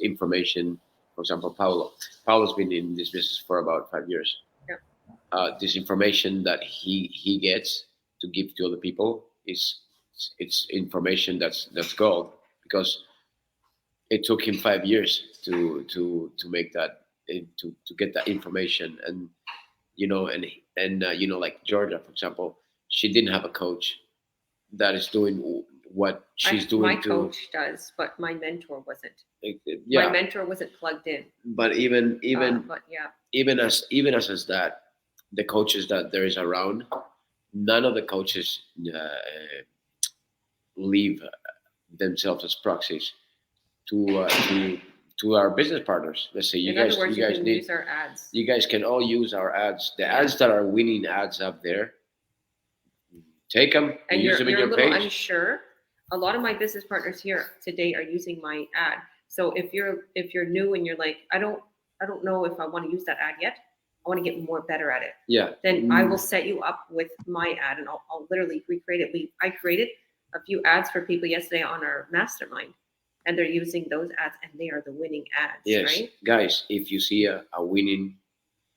information. For example, Paulo's been in this business for about 5 years. Yeah. This information that he gets to give to other people it's information that's gold, because it took him 5 years to make that, to get that information. And like Georgia, for example, she didn't have a coach that is doing what she's doing. My coach does, but my mentor wasn't. Yeah. My mentor wasn't plugged in. But even but yeah, even as that, the coaches that there is around, none of the coaches leave themselves as proxies to our business partners. Let's say you guys can need use our ads. You guys can all use our ads. The ads that are winning ads up there, take them and use them in your a little page. Unsure. A lot of my business partners here today are using my ad. So if you're new and you're like, I don't know if I want to use that ad yet, I want to get more better at it. Yeah. Then I will set you up with my ad, and I'll literally recreate it. I created a few ads for people yesterday on our mastermind, and they're using those ads, and they are the winning ads. Yes, right? Guys, if you see a winning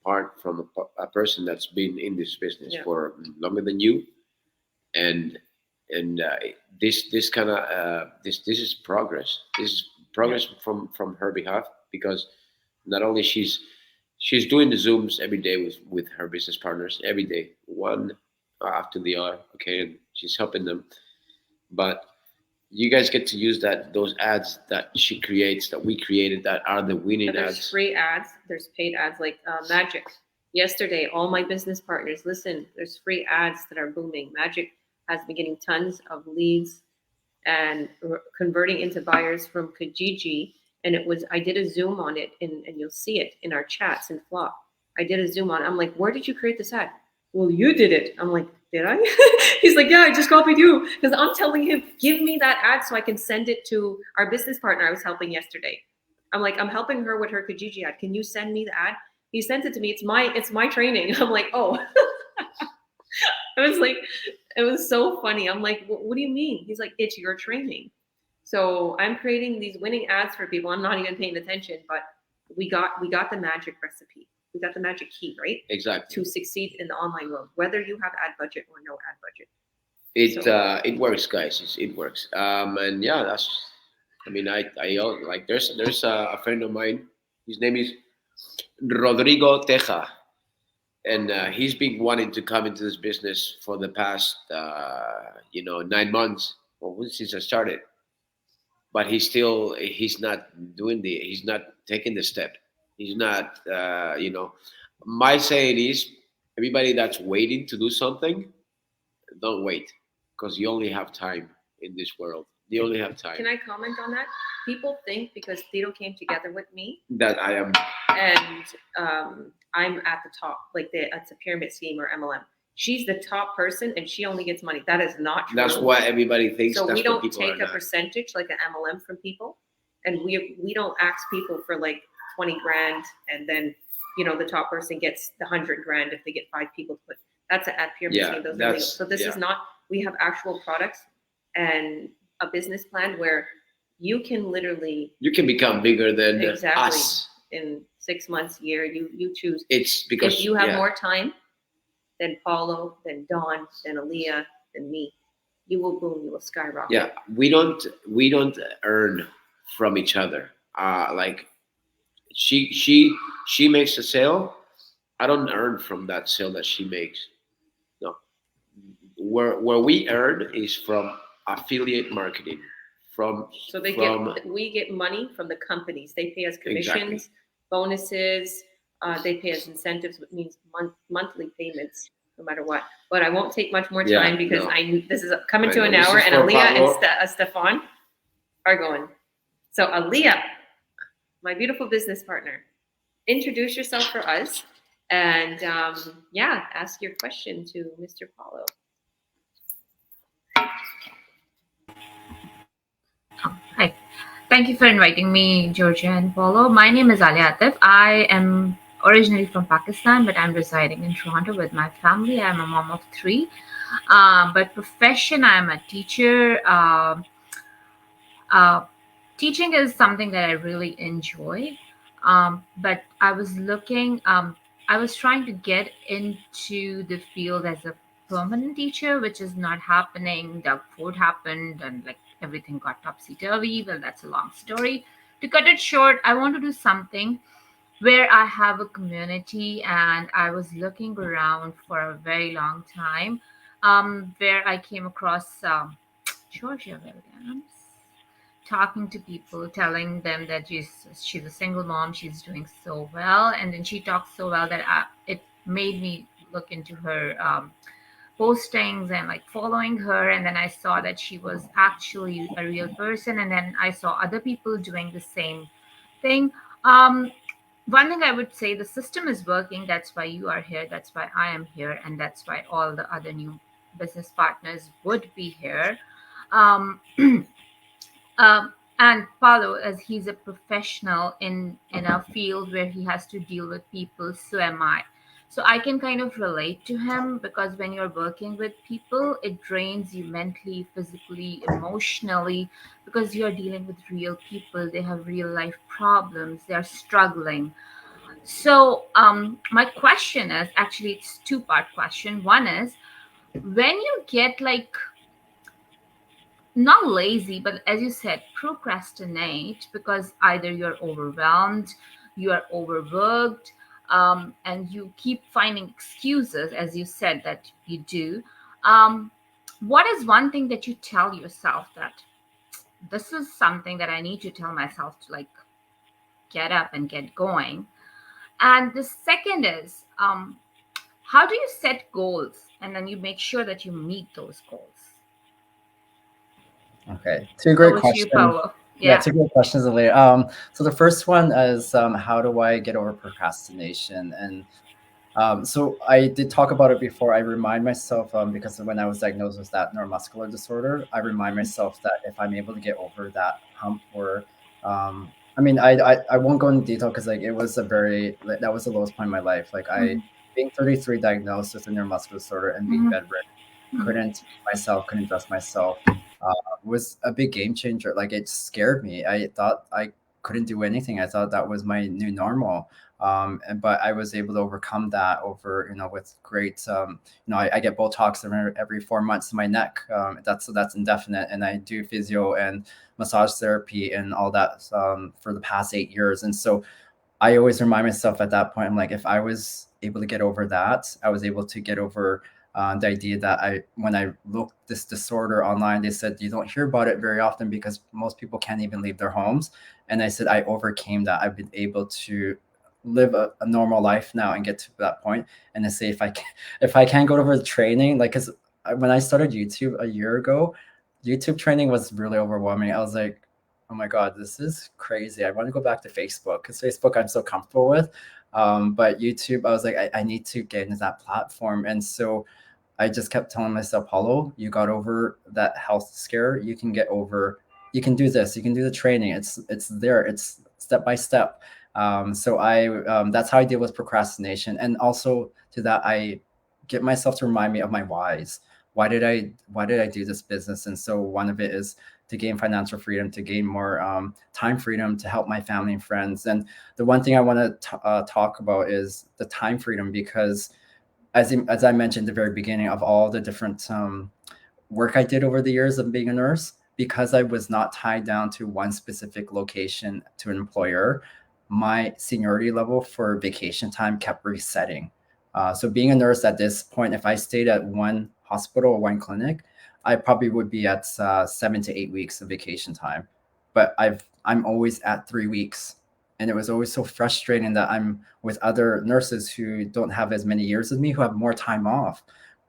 part from a person that's been in this business for longer than you, and this kind of this is progress. This is progress from her behalf, because not only she's doing the Zooms every day with her business partners, every day, one after the other. Okay, and she's helping them, but you guys get to use those ads that she creates, that we created, that are the winning ads. There's free ads. There's paid ads, like Magic. Yesterday, all my business partners, listen, there's free ads that are booming. Magic has been getting tons of leads and converting into buyers from Kijiji. And I did a Zoom on it, and you'll see it in our chats in Flop. I did a Zoom on it. I'm like, where did you create this ad? Well, you did it. I'm like, did I? He's like, yeah, I just copied you. Because I'm telling him, give me that ad so I can send it to our business partner I was helping yesterday. I'm like, I'm helping her with her Kijiji ad. Can you send me the ad? He sent it to me. It's my training. I'm like, oh. It was so funny. I'm like, what do you mean? He's like, it's your training. So I'm creating these winning ads for people. I'm not even paying attention, but we got the magic recipe. We got the magic key, right? Exactly. To succeed in the online world, whether you have ad budget or no ad budget. It works, guys. It works. And yeah, that's. I mean, I like. There's a friend of mine. His name is Rodrigo Teja, and he's been wanting to come into this business for the past 9 months, or since I started. But he's not taking the step. He's not, my saying is, everybody that's waiting to do something, don't wait, because you only have time in this world. You only have time. Can I comment on that? People think because Tito came together with me that I am, and I'm at the top, like it's a pyramid scheme or MLM. She's the top person and she only gets money. That is not true. That's what everybody thinks. So that's we don't what take a percentage like an MLM from people, and we don't ask people for like 20 grand, and then the top person gets the 100 grand if they get 5 people to put. That's an ad pyramid scheme. Those are legal. So this is not. We have actual products and a business plan where you can become bigger than exactly us in 6 months, year. You choose. It's because if you have more time than Paulo, than Dawn, than Aaliyah, than me, you will boom. You will skyrocket. Yeah, we don't earn from each other. Like She makes a sale. I don't earn from that sale that she makes. No, where we earn is from affiliate marketing. From So they from get we get money from the companies. They pay us commissions, Exactly. bonuses. They pay us incentives, which means monthly payments, no matter what. But I won't take much more Yeah, time because no. this is coming I to know. an This hour, is and for Aaliyah and Paulo. Stefan are going. So Aaliyah, my beautiful business partner, introduce yourself for us, and yeah, ask your question to Mr. Paulo. Hi. Thank you for inviting me, Georgia and Paulo. My name is Alia Atif. I am originally from Pakistan, but I'm residing in Toronto with my family. I'm a mom of three. But profession, I'm a teacher. Uh, Teaching is something that I really enjoy. But I was trying to get into the field as a permanent teacher, which is not happening. Doug Ford happened and like everything got topsy turvy. Well, that's a long story. To cut it short, I want to do something where I have a community, and I was looking around for a very long time, where I came across Georgia Williams talking to people, telling them that she's a single mom, she's doing so well, and then she talks so well that it made me look into her postings and like following her, and then I saw that she was actually a real person, and then I saw other people doing the same thing. Um, One thing I would say, the system is working. That's why you are here. That's why I am here, and that's why all the other new business partners would be here. Um, and Paulo, as he's a professional in a field where he has to deal with people, so am I. So I can kind of relate to him because when you're working with people, it drains you mentally, physically, emotionally, because you're dealing with real people. They have real life problems. They're struggling. So my question is actually it's two-part question. One is when you get like not lazy, but as you said, procrastinate because either you're overwhelmed, you are overworked, and you keep finding excuses, as you said that you do. Um, what is one thing that you tell yourself that this is something that I need to tell myself to like get up and get going? And the second is, how do you set goals and then you make sure that you meet those goals? Okay, two great Over to you, questions. Paulo. Yeah, Yeah. two great questions, Alia. So the first one is how do I get over procrastination? And so I did talk about it before. I remind myself because when I was diagnosed with that neuromuscular disorder, I remind myself that if I'm able to get over that hump, or I mean, I won't go into detail because like it was a very like, that was the lowest point in my life. Like I Mhm. being 33, diagnosed with a neuromuscular disorder and being Mhm. bedridden, Mhm. couldn't myself, couldn't dress myself, was a big game changer. Like it scared me. I thought I couldn't do anything. I thought that was my new normal. But I was able to overcome that over, with great, I get Botox every 4 months in my neck. That's indefinite, and I do physio and massage therapy and all that for the past 8 years. And so I always remind myself at that point, I'm like, if I was able to get over that, I was able to get over the idea that when I looked this disorder online, they said you don't hear about it very often because most people can't even leave their homes. And I said, I overcame that. I've been able to live a normal life now and get to that point. And I say, if I can't go over the training, like, cause when I started YouTube a year ago, YouTube training was really overwhelming. I was like, oh my God, this is crazy. I want to go back to Facebook because Facebook I'm so comfortable with. But YouTube, I was like, I need to get into that platform. And so I just kept telling myself, Paulo, you got over that health scare. You can get over, you can do this, you can do the training. It's there, it's step by step. So that's how I deal with procrastination. And also to that, I get myself to remind me of my whys. Why did I do this business? And so one of it is to gain financial freedom, to gain more time freedom, to help my family and friends. And the one thing I want to talk about is the time freedom, because as I mentioned at the very beginning, of all the different work I did over the years of being a nurse, because I was not tied down to one specific location to an employer, my seniority level for vacation time kept resetting. So being a nurse at this point, if I stayed at one hospital or one clinic, I probably would be at 7 to 8 weeks of vacation time. But I'm always at 3 weeks, and it was always so frustrating that I'm with other nurses who don't have as many years as me, who have more time off.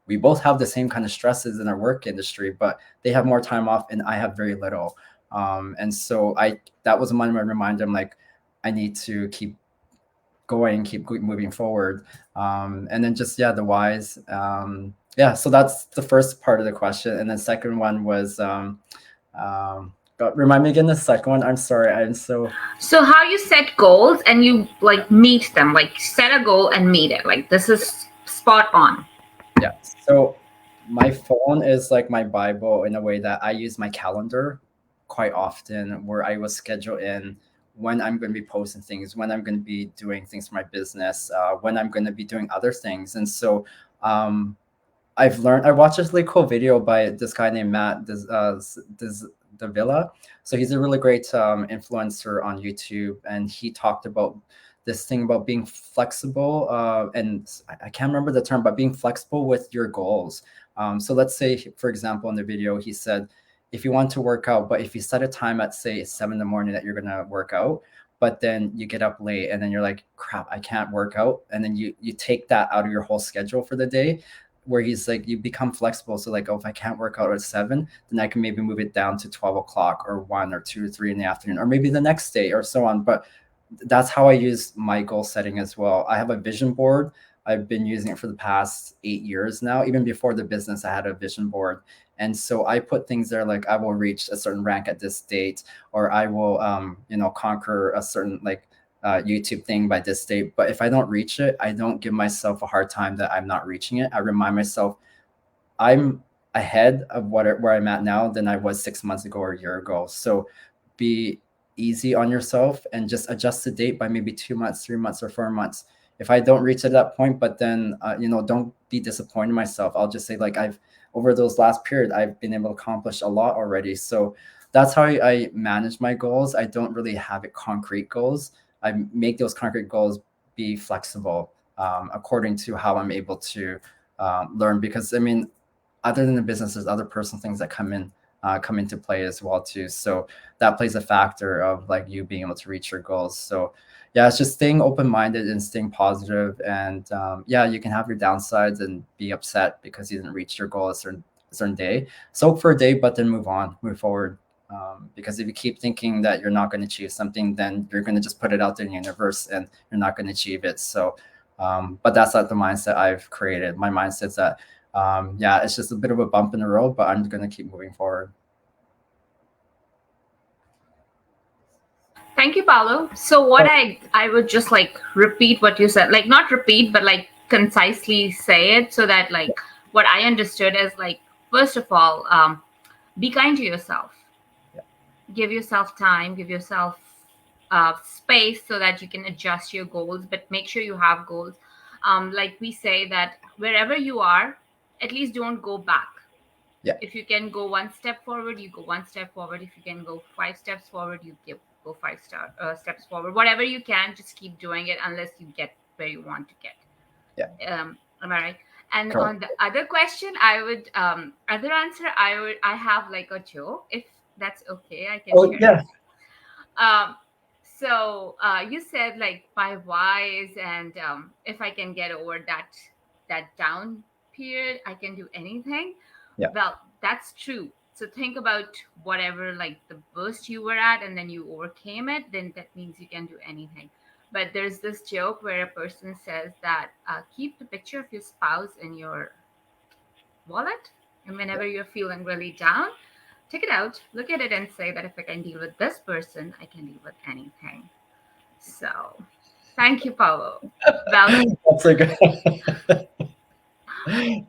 We both have the same kind of stresses in our work industry, but they have more time off, and I have very little. And so that was a moment where I reminded them, like, I need to keep going, keep moving forward. And then just, yeah, the whys. Yeah, so that's the first part of the question. And then second one was, remind me again the second one. I'm sorry. So how you set goals and you like meet them, like set a goal and meet it. Like this is spot on. Yeah. So my phone is like my Bible in a way that I use my calendar quite often, where I will schedule in when I'm going to be posting things, when I'm going to be doing things for my business, when I'm going to be doing other things. And so I watched this really cool video by this guy named Matt Davila. So he's a really great influencer on YouTube, and he talked about this thing about being flexible, and I can't remember the term, but being flexible with your goals. So let's say, for example, in the video, he said, if you want to work out, but if you set a time at, say, 7 in the morning that you're going to work out, but then you get up late and then you're like, crap, I can't work out. And then you take that out of your whole schedule for the day, where he's like, you become flexible. So like, oh, if I can't work out at 7, then I can maybe move it down to 12 o'clock or 1 or 2 or 3 in the afternoon, or maybe the next day or so on. But that's how I use my goal setting as well. I have a vision board. I've been using it for the past 8 years now. Even before the business, I had a vision board. And so I put things there like, I will reach a certain rank at this date, or I will, conquer a certain YouTube thing by this date. But if I don't reach it, I don't give myself a hard time that I'm not reaching it. I remind myself I'm ahead of where I'm at now than I was 6 months ago or a year ago. So be easy on yourself and just adjust the date by maybe 2 months, 3 months, or 4 months. If I don't reach at that point, but then, don't be disappointed in myself. I'll just say, like, over those last period, I've been able to accomplish a lot already. So that's how I manage my goals. I don't really have it concrete goals. I make those concrete goals be flexible according to how I'm able to learn. Because I mean, other than the business, there's other personal things that come into play as well too. So that plays a factor of like you being able to reach your goals. So yeah, it's just staying open-minded and staying positive. And yeah, you can have your downsides and be upset because you didn't reach your goal a certain day. Soak for a day, but then move forward. Because if you keep thinking that you're not going to achieve something, then you're going to just put it out there in the universe and you're not going to achieve it. So, but that's not the mindset I've created. My mindset's that, yeah, it's just a bit of a bump in the road, but I'm going to keep moving forward. Thank you, Paulo. So what I would just like repeat what you said, like not repeat, but like concisely say it so that like what I understood is like, first of all, be kind to yourself. Yeah. Give yourself time, give yourself space so that you can adjust your goals, but make sure you have goals. Like we say that wherever you are, at least don't go back. Yeah. If you can go one step forward, you go one step forward. If you can go 5 steps forward, you go 5 steps forward. Whatever you can, just keep doing it unless you get where you want to get. Yeah. Am I right? And Correct. on the other question, I would other answer, I have like a joke, if that's okay. I can share it. So you said like my whys, and if I can get over that down period, I can do anything. Yeah. Well, that's true. So think about whatever like the worst you were at, and then you overcame it. Then that means you can do anything. But there's this joke where a person says that keep the picture of your spouse in your wallet, and whenever you're feeling really down, take it out, look at it, and say that if I can deal with this person, I can deal with anything. So, thank you, Paulo. Well,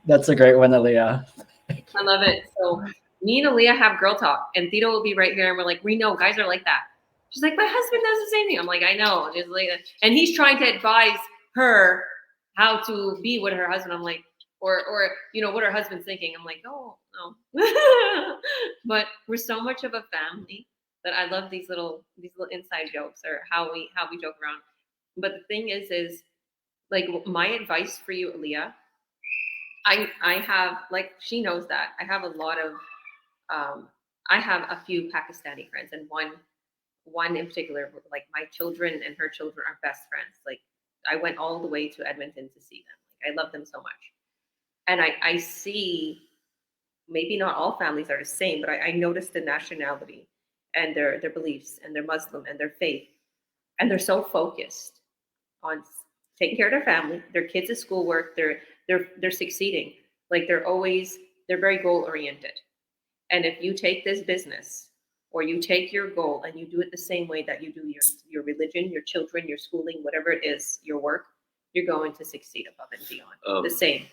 that's a great one, Aaliyah. I love it. So me and Aaliyah have girl talk, and Thito will be right there, and we're like, we know guys are like that. She's like, my husband does the same thing. I'm like, I know. Just like, and he's trying to advise her how to be with her husband. I'm like, or what her husband's thinking. I'm like, oh no. But we're so much of a family But I love these little inside jokes or how we joke around. But the thing is like my advice for you, Aaliyah, I have, like, she knows that I have a lot of I have a few Pakistani friends, and one in particular, like my children and her children are best friends. Like I went all the way to Edmonton to see them. Like I love them so much. And I see, maybe not all families are the same, but I noticed the nationality and their beliefs and their Muslim and their faith. And they're so focused on taking care of their family, their kids' schoolwork, they're succeeding. Like they're very goal oriented. And if you take this business or you take your goal and you do it the same way that you do your religion, your children, your schooling, whatever it is, your work, you're going to succeed above and beyond. The same.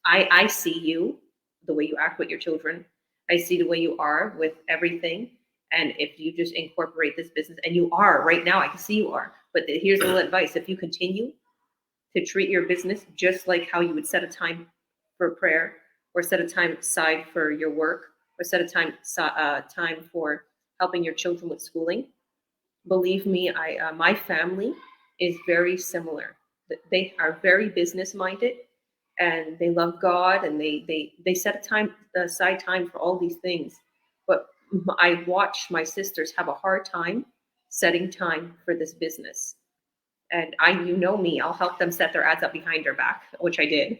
I see you, the way you act with your children. I see the way you are with everything. And if you just incorporate this business, and you are right now, I can see you are. But here's a little advice: if you continue to treat your business just like how you would set a time for prayer, or set a time aside for your work, or set a time for helping your children with schooling, believe me, my family is very similar. They are very business minded, and they love God, and they set aside time for all these things. But I watch my sisters have a hard time setting time for this business. And you know me, I'll help them set their ads up behind their back, which I did.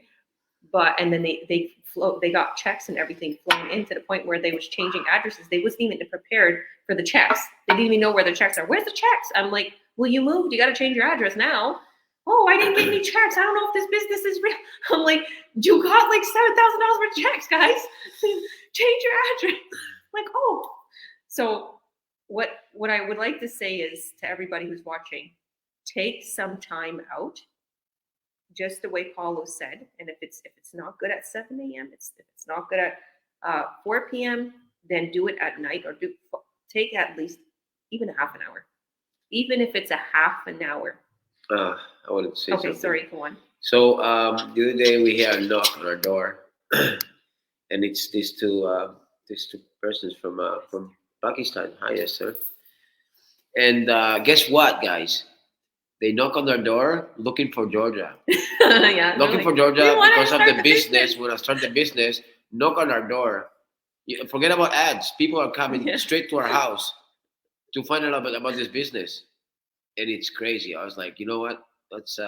And then they got checks and everything flowing in to the point where they was changing addresses. They wasn't even prepared for the checks. They didn't even know where the checks are. Where's the checks? I'm like, well, you moved. You got to change your address now. Oh, I didn't get any checks. I don't know if this business is real. I'm like, you got like $7,000 worth of checks, guys. Change your address. I'm like, oh. So what I would like to say is to everybody who's watching, take some time out, just the way Paulo said. And if it's not good at 7 a.m., if it's not good at 4 p.m., then do it at night, or take at least even a half an hour, even if it's a half an hour. I wanted to say something. Okay, sorry, go on. So the other day we had a knock on our door, and it's these two persons from Pakistan. Hi, yes, sir. And guess what, guys? They knock on their door looking for Georgia. Yeah, looking for Georgia because of the business. When I start the business, knock on our door. Forget about ads. People are coming straight to our house to find out about this business, and it's crazy. I was like, you know what? That's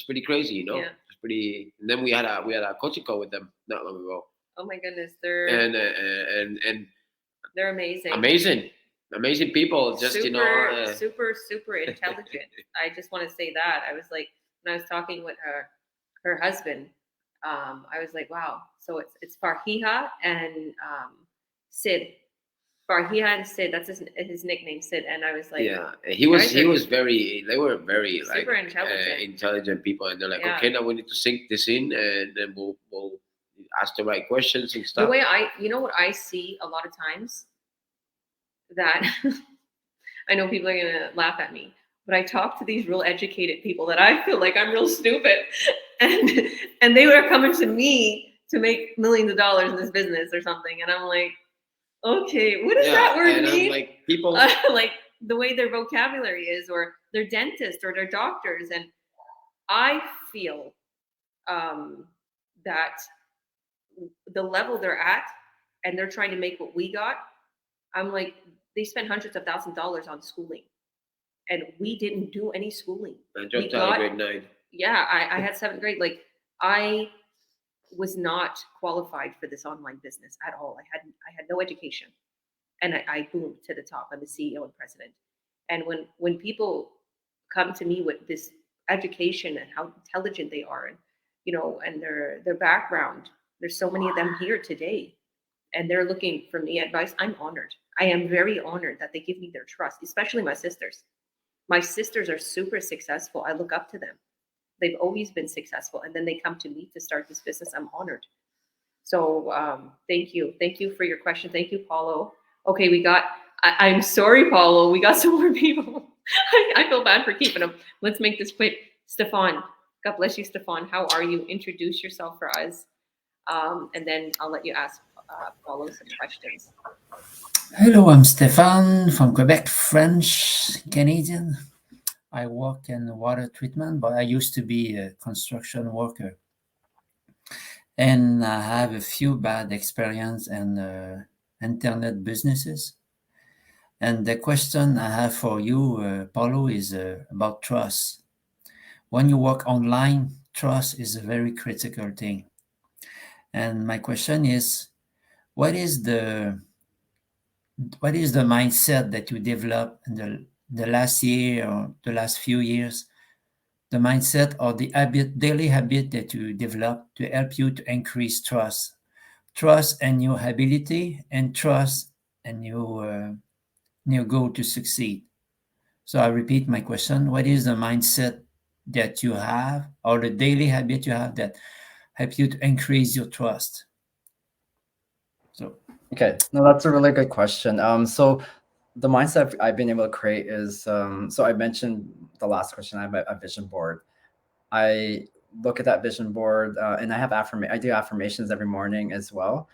pretty crazy, you know. Yeah. It's pretty. And then we had a coaching call with them not long ago. Oh my goodness, And they're amazing. Amazing people. Just super intelligent. I just want to say that. I was like, when I was talking with her husband, I was like, wow. So it's Farhiha and Sid. Farhiha and Sid. That's his nickname, Sid. And I was like, yeah, they were very super intelligent people, and they're like, Yeah. okay, now we need to sink this in, and then we'll ask the right questions and the stuff. way you know what I see a lot of times, that I know people are gonna laugh at me, but I talk to these real educated people that I feel like I'm real stupid, and they were coming to me to make millions of dollars in this business or something, and I'm like, okay, what does that word mean? I'm like, people like the way their vocabulary is, or their dentist or their doctors, and I feel that the level they're at, and they're trying to make what we got. I'm like, they spent hundreds of thousands of dollars on schooling, and we didn't do any schooling. I dropped out of grade 9. Yeah, I had 7th grade. Like, I was not qualified for this online business at all. I had no education, and I boomed to the top. I'm the CEO and president. And when people come to me with this education and how intelligent they are, and and their background, there's so many of them here today, and they're looking for me advice. I'm honored. I am very honored that they give me their trust, especially my sisters. My sisters are super successful. I look up to them. They've always been successful, and then they come to me to start this business. I'm honored. So thank you. Thank you for your question. Thank you, Paulo. Okay, I'm sorry, Paulo. We got some more people. I feel bad for keeping them. Let's make this quick. Stefan, God bless you, Stefan. How are you? Introduce yourself for us. And then I'll let you ask Paulo some questions. Hello, I'm Stéphane from Quebec, French Canadian. I work in water treatment, but I used to be a construction worker. And I have a few bad experience in internet businesses. And the question I have for you, Paulo, is about trust. When you work online, trust is a very critical thing. And my question is, what is the what is the mindset that you develop in the last year or the last few years, the mindset or the daily habit that you develop to help you to increase trust in your ability and trust in your goal to succeed. So I repeat my question: what is the mindset that you have or the daily habit you have that help you to increase your trust? So Okay, no, that's a really good question. So the mindset I've been able to create is, so I mentioned the last question. I have a vision board. I look at that vision board, and I do affirmations every morning as well.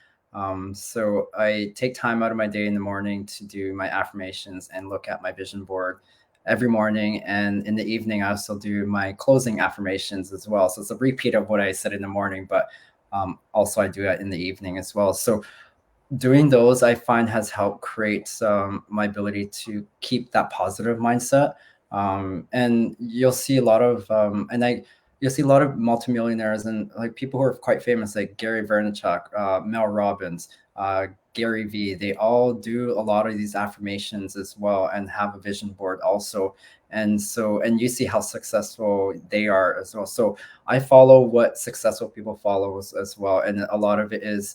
So I take time out of my day in the morning to do my affirmations and look at my vision board every morning. And in the evening, I also do my closing affirmations as well. So it's a repeat of what I said in the morning, but also I do it in the evening as well. So doing those I find has helped create my ability to keep that positive mindset. And you'll see a lot of multimillionaires and like people who are quite famous, like Gary Vaynerchuk, Mel Robbins, Gary V. They all do a lot of these affirmations as well and have a vision board also. And you see how successful they are as well. So I follow what successful people follow as well. And a lot of it is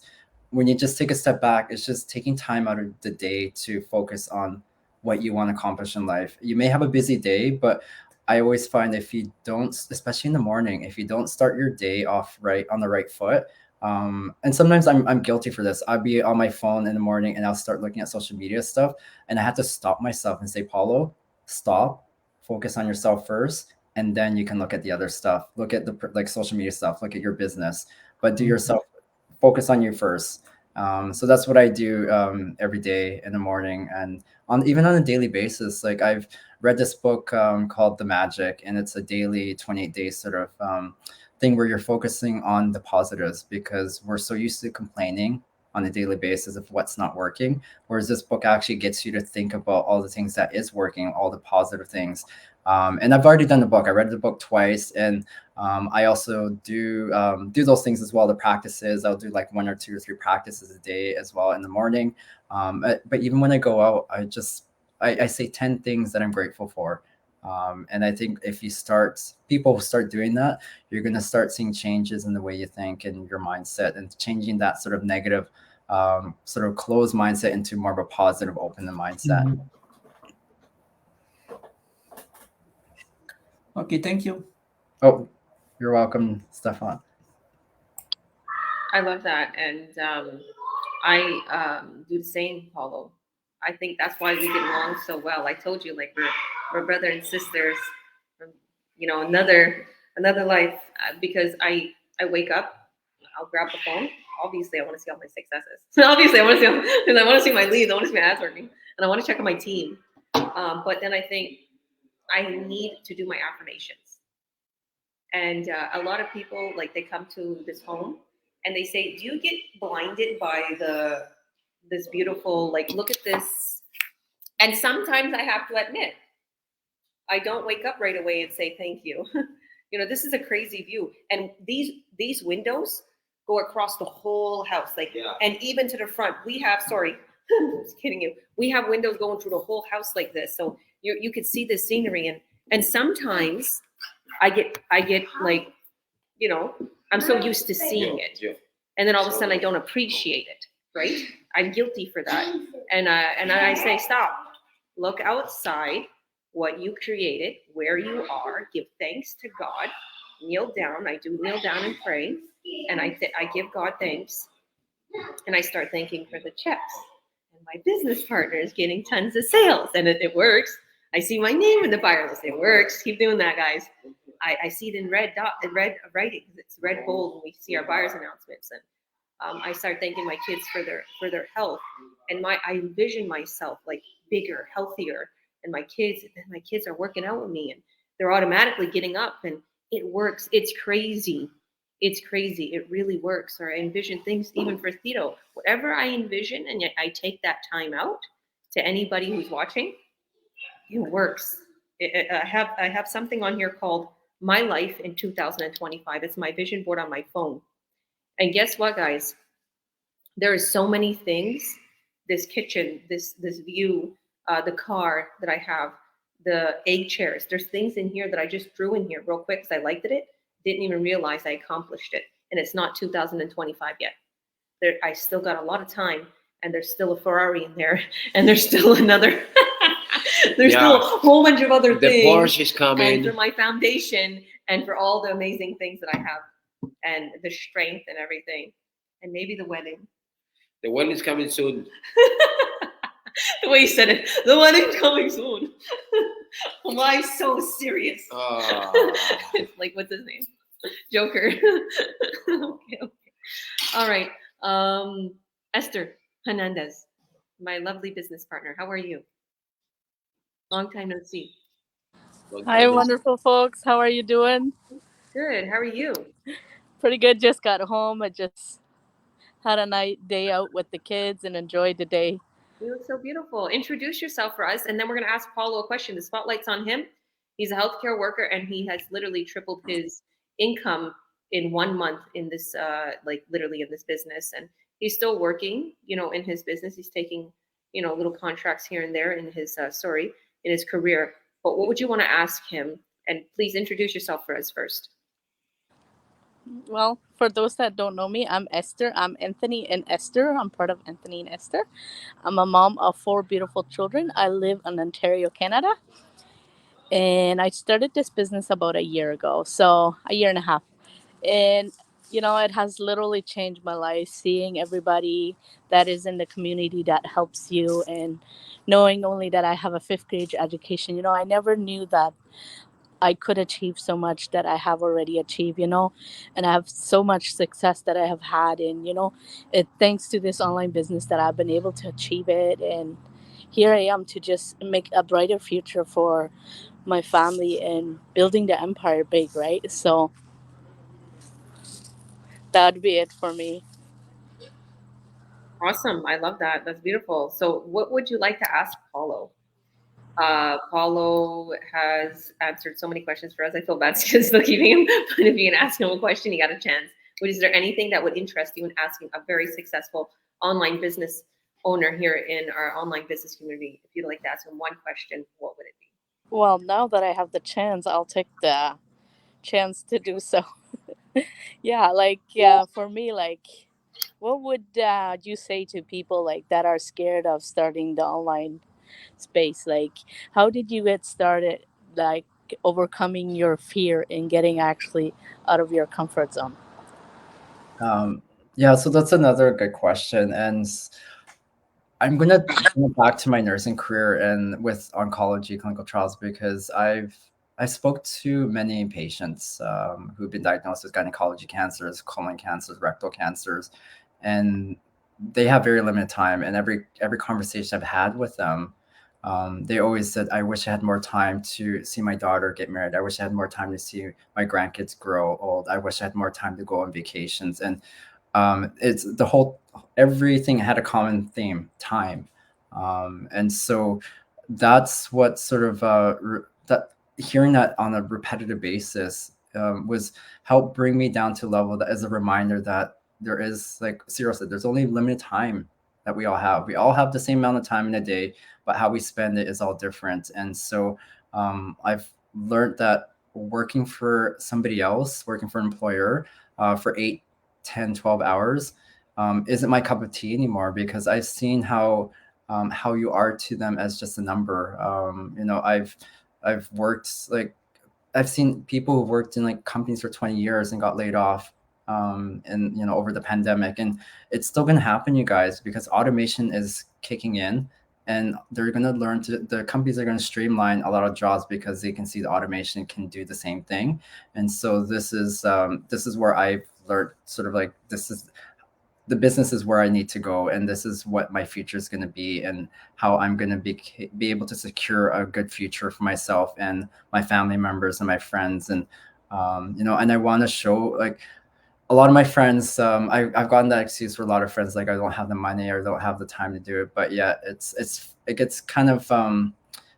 when you just take a step back, it's just taking time out of the day to focus on what you want to accomplish in life. You may have a busy day, but I always find if you don't, especially in the morning, if you don't start your day off right on the right foot, and sometimes I'm guilty for this. I'll be on my phone in the morning and I'll start looking at social media stuff, and I have to stop myself and say, Paulo, stop, focus on yourself first, and then you can look at the other stuff. Look at the like social media stuff. Look at your business, but do yourself, focus on you first. So that's what I do every day in the morning, and on even on a daily basis. Like I've read this book called The Magic, and it's a daily 28-day sort of thing where you're focusing on the positives because we're so used to complaining on a daily basis of what's not working. Whereas this book actually gets you to think about all the things that is working, all the positive things. And I've already done the book. I read the book twice, and I also do those things as well. The practices, I'll do like 1 or 2 or 3 practices a day as well in the morning. But even when I go out, I say 10 things that I'm grateful for. And I think if people start doing that, you're going to start seeing changes in the way you think and your mindset, and changing that sort of negative, sort of closed mindset into more of a positive, open mindset. Mhm. Okay, thank you. Oh, you're welcome, Stefan. I love that, and I do the same, Paulo. I think that's why we get along so well. I told you, like we're brother and sisters from another life. Because I wake up, I'll grab the phone. Obviously, I want to see all my successes. Obviously, I want to see because I want to see my leads. I want to see my ads working, and I want to check on my team. But then I think I need to do my affirmations. And a lot of people, like, they come to this home and they say, "Do you get blinded by this beautiful, like, look at this?" And sometimes I have to admit, I don't wake up right away and say thank you. This is a crazy view, and these windows go across the whole house, like, Yeah. and even to the front. We have, sorry, I'm just kidding you. We have windows going through the whole house like this, so you could see the scenery, and sometimes I get like, I'm so used to seeing it, Yeah. and then all of a sudden I don't appreciate it, right? I'm guilty for that, and I say, stop, look outside, what you created, where you are, give thanks to God, kneel down. I do kneel down and pray, and I give God thanks, and I start thanking for the checks and my business partners getting tons of sales, and it works. I see my name in the buyer list. It works. Keep doing that, guys. I see it in red writing. It's red bold when we see our buyers announcements, and I started thanking my kids for their health, and I envision myself like bigger, healthier, and my kids are working out with me, and they're automatically getting up, and it works. It's crazy. It's crazy. It really works. Or I envision things even for Thito. Whatever I envision, and yet I take that time out to anybody who's watching, it works. I have something on here called My Life in 2025. It's my vision board on my phone. And guess what, guys? There is so many things. This kitchen, this view, the car that I have, the egg chairs. There's things in here that I just threw in here real quick because I liked it. Didn't even realize I accomplished it, and it's not 2025 yet. I still got a lot of time, and there's still a Ferrari in there, and there's still another. There's still a whole bunch of other things. The Porsche is coming. And for my foundation, and for all the amazing things that I have, and the strength and everything, and maybe the wedding. The wedding is coming soon. The way you said it, the wedding's coming soon. Why so serious? Like, what's his name? Joker. Okay. All right. Esther Hernandez, my lovely business partner. How are you? Long time no see. Hi, wonderful folks. How are you doing? Good. How are you? Pretty good. Just got home. I just had a nice day out with the kids and enjoyed the day. You look so beautiful. Introduce yourself for us, and then we're going to ask Paulo a question. The spotlight's on him. He's a healthcare worker, and he has literally tripled his income in 1 month in this, literally in this business. And he's still working, in his business. He's taking, little contracts here and there in his, in his career. But what would you want to ask him? And please introduce yourself for us first. Well, for those that don't know me, I'm Esther. I'm Anthony and Esther. I'm part of Anthony and Esther. I'm a mom of 4 beautiful children. I live in Ontario, Canada. And I started this business about a year ago, so a year and a half. And, it has literally changed my life, seeing everybody that is in the community that helps you, and knowing only that I have a 5th grade education. I never knew that I could achieve so much that I have already achieved, and I have so much success that I have had. And, thanks to this online business that I've been able to achieve it. And here I am to just make a brighter future for my family and building the empire big, right? So that'd be it for me. Awesome. I love that. That's beautiful. So what would you like to ask Paulo? Paulo has answered so many questions for us. I feel bad still keeping him, but if you can ask him a question, you got a chance. But is there anything that would interest you in asking a very successful online business owner here in our online business community? If you'd like to ask him one question, what would it be? Well, now that I have the chance, I'll take the chance to do so. For me, what would you say to people that are scared of starting the online space? How did you get started, overcoming your fear and getting actually out of your comfort zone? So that's another good question. And I'm going to go back to my nursing career and with oncology clinical trials, because I spoke to many patients who've been diagnosed with gynecology cancers, colon cancers, rectal cancers, and they have very limited time. And every conversation I've had with them, they always said, I wish I had more time to see my daughter get married. I wish I had more time to see my grandkids grow old. I wish I had more time to go on vacations. And it's everything had a common theme: time. And so that's what sort of that hearing that on a repetitive basis was helped bring me down to a level that is a reminder that there is, like Cyril said, there's only limited time that we all have. We all have the same amount of time in a day, but how we spend it is all different. And so I've learned that working for somebody else, working for an employer for 8, 10, 12 hours isn't my cup of tea anymore, because I've seen how you are to them as just a number. I've worked, I've seen people who've worked in companies for 20 years and got laid off and over the pandemic, and it's still going to happen, you guys, because automation is kicking in, and they're going to the companies are going to streamline a lot of jobs because they can see the automation can do the same thing. And so this is where I've learned sort of this is the business is where I need to go, and this is what my future is going to be, and how I'm going to be able to secure a good future for myself and my family members and my friends. And and I want to show, like, a lot of my friends, I've gotten that excuse for a lot of friends, like I don't have the money or don't have the time to do it. But yeah, it gets kind of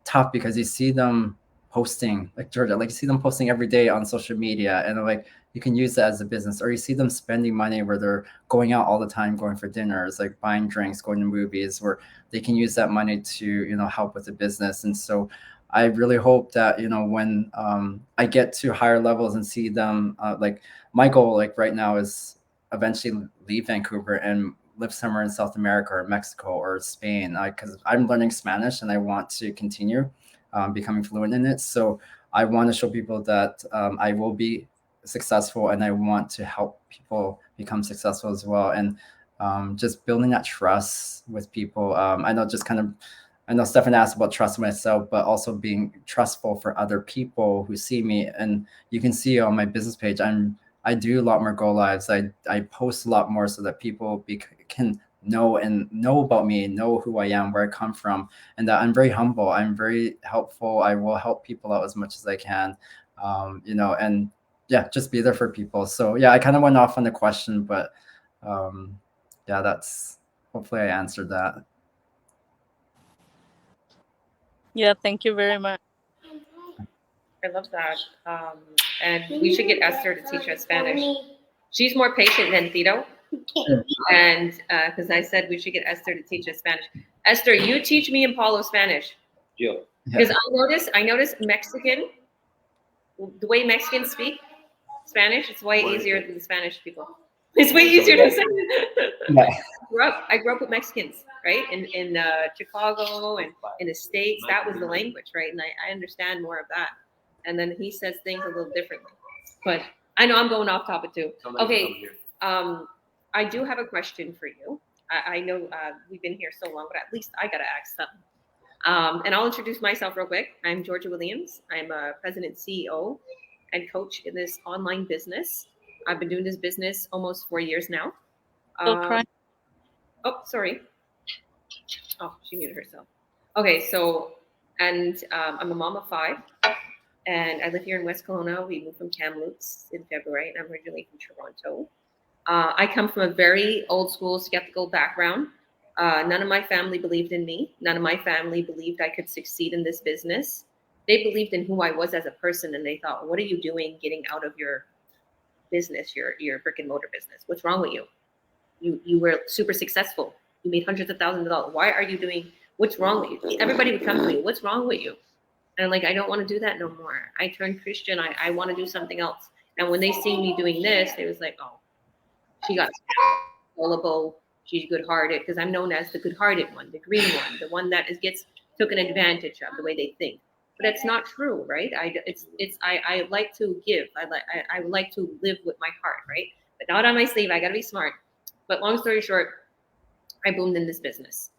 tough, because you see them posting, like Georgia, like you see them posting every day on social media, and like you can use that as a business. Or you see them spending money where they're going out all the time, going for dinners, like buying drinks, going to movies, where they can use that money to, help with the business. And so I really hope that, when I get to higher levels and see them, like my goal, like right now, is eventually leave Vancouver and live somewhere in South America or Mexico or Spain, because I'm learning Spanish and I want to continue becoming fluent in it. So I want to show people that I will be successful, and I want to help people become successful as well. And just building that trust with people. I know Stefan asked about trust myself, but also being trustful for other people who see me. And you can see on my business page, I do a lot more go lives. I post a lot more so that people can know about me, know who I am, where I come from, and that I'm very humble. I'm very helpful. I will help people out as much as I can, and yeah, just be there for people. So yeah, I kind of went off on the question, but yeah, that's, hopefully I answered that. Yeah, thank you very much. I love that. And we should get Esther to teach us Spanish. She's more patient than Tito. And because I said we should get Esther to teach us Spanish. Esther, you teach me and Paulo Spanish. Yeah. Because I notice Mexican, the way Mexicans speak Spanish, it's way easier than the Spanish people. It's way easier to say. Yeah. I grew up with Mexicans, right? In Chicago and in the States, that was the language, right? And I understand more of that. And then he says things a little differently. But I know I'm going off topic too. Okay, I do have a question for you. I know we've been here so long, but at least I gotta ask something. And I'll introduce myself real quick. I'm Georgia Williams. I'm a president, CEO, and coach in this online business. I've been doing this business almost 4 years now. Oh, sorry. Oh, she muted herself. Okay, so, and I'm a mom of 5, and I live here in West Kelowna. We moved from Kamloops in February, and I'm originally from Toronto. I come from a very old school, skeptical background. None of my family believed in me. None of my family believed I could succeed in this business. They believed in who I was as a person, and they thought, what are you doing getting out of your business, your brick and mortar business? What's wrong with you? You were super successful. You made hundreds of thousands of dollars. Why are you doing, what's wrong with you? Everybody would come to me, what's wrong with you? And I'm like, I don't want to do that no more. I turned Christian. I want to do something else. And when they see me doing this, they was like, oh, she got gullible. She's good-hearted, because I'm known as the good-hearted one, the green one, the one that gets taken advantage of, the way they think. But it's not true, right? I like to give. I like to live with my heart, right? But not on my sleeve. I got to be smart. But long story short, I boomed in this business.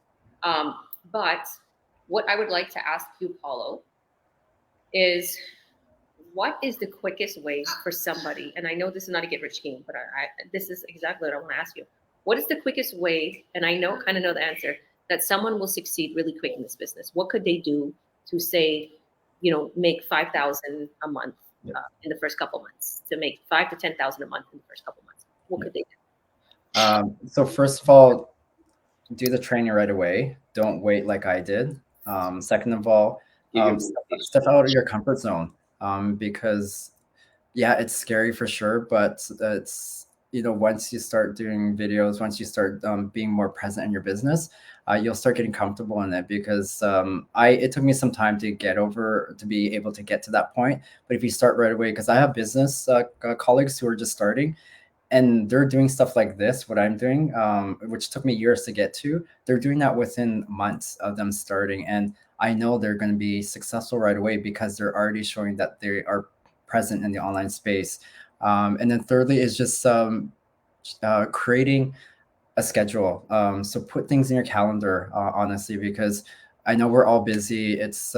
But what I would like to ask you, Paulo, is what is the quickest way for somebody, and I know this is not a get-rich scheme, but this is exactly what I want to ask you. What is the quickest way, and I kind of know the answer, that someone will succeed really quick in this business? What could they do to say, make $5,000 a month in the first couple months, to make $5,000 to $10,000 a month in the first couple months? What could they do? So first of all, do the training right away. Don't wait like I did. Second of all, step out of your comfort zone, because yeah, it's scary for sure, but it's, once you start doing videos, once you start being more present in your business, you'll start getting comfortable in it. Because it took me some time to be able to get to that point. But if you start right away, because I have business colleagues who are just starting, and they're doing stuff like this, what I'm doing, which took me years to get to. They're doing that within months of them starting. And I know they're going to be successful right away, because they're already showing that they are present in the online space. And then thirdly is just creating a schedule. So put things in your calendar, honestly, because I know we're all busy. It's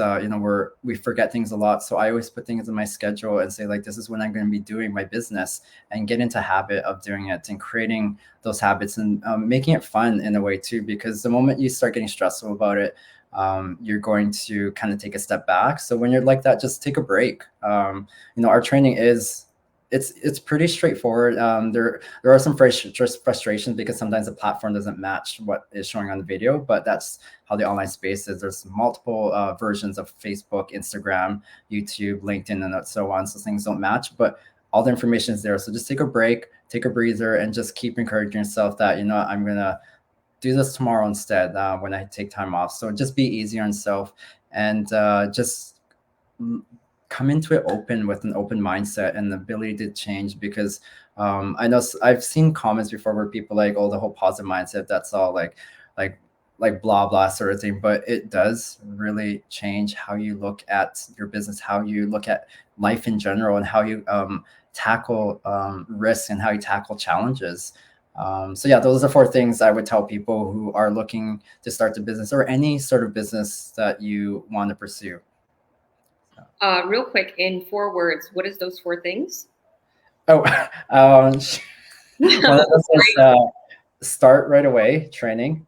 we forget things a lot. So I always put things in my schedule and say like this is when I'm going to be doing my business and get into habit of doing it and creating those habits and making it fun in a way too. Because the moment you start getting stressful about it, you're going to kind of take a step back. So when you're like that, just take a break. Our training is it's pretty straightforward. There are some frustrations because sometimes the platform doesn't match what is showing on the video, but that's how the online space is. There's multiple versions of Facebook, Instagram, YouTube, LinkedIn, and so on. So things don't match, but all the information is there. So just take a break, take a breather, and just keep encouraging yourself that I'm gonna do this tomorrow instead when I take time off. So just be easy on yourself and just come into it open with an open mindset and the ability to change because I know I've seen comments before where people like, oh, the whole positive mindset, that's all like like blah blah sort of thing, but it does really change how you look at your business, how you look at life in general, and how you tackle risks and how you tackle challenges. So yeah, those are four things I would tell people who are looking to start a business or any sort of business that you want to pursue. Real quick, in 4 words, what is those 4 things? Oh, one of those is start right away, training,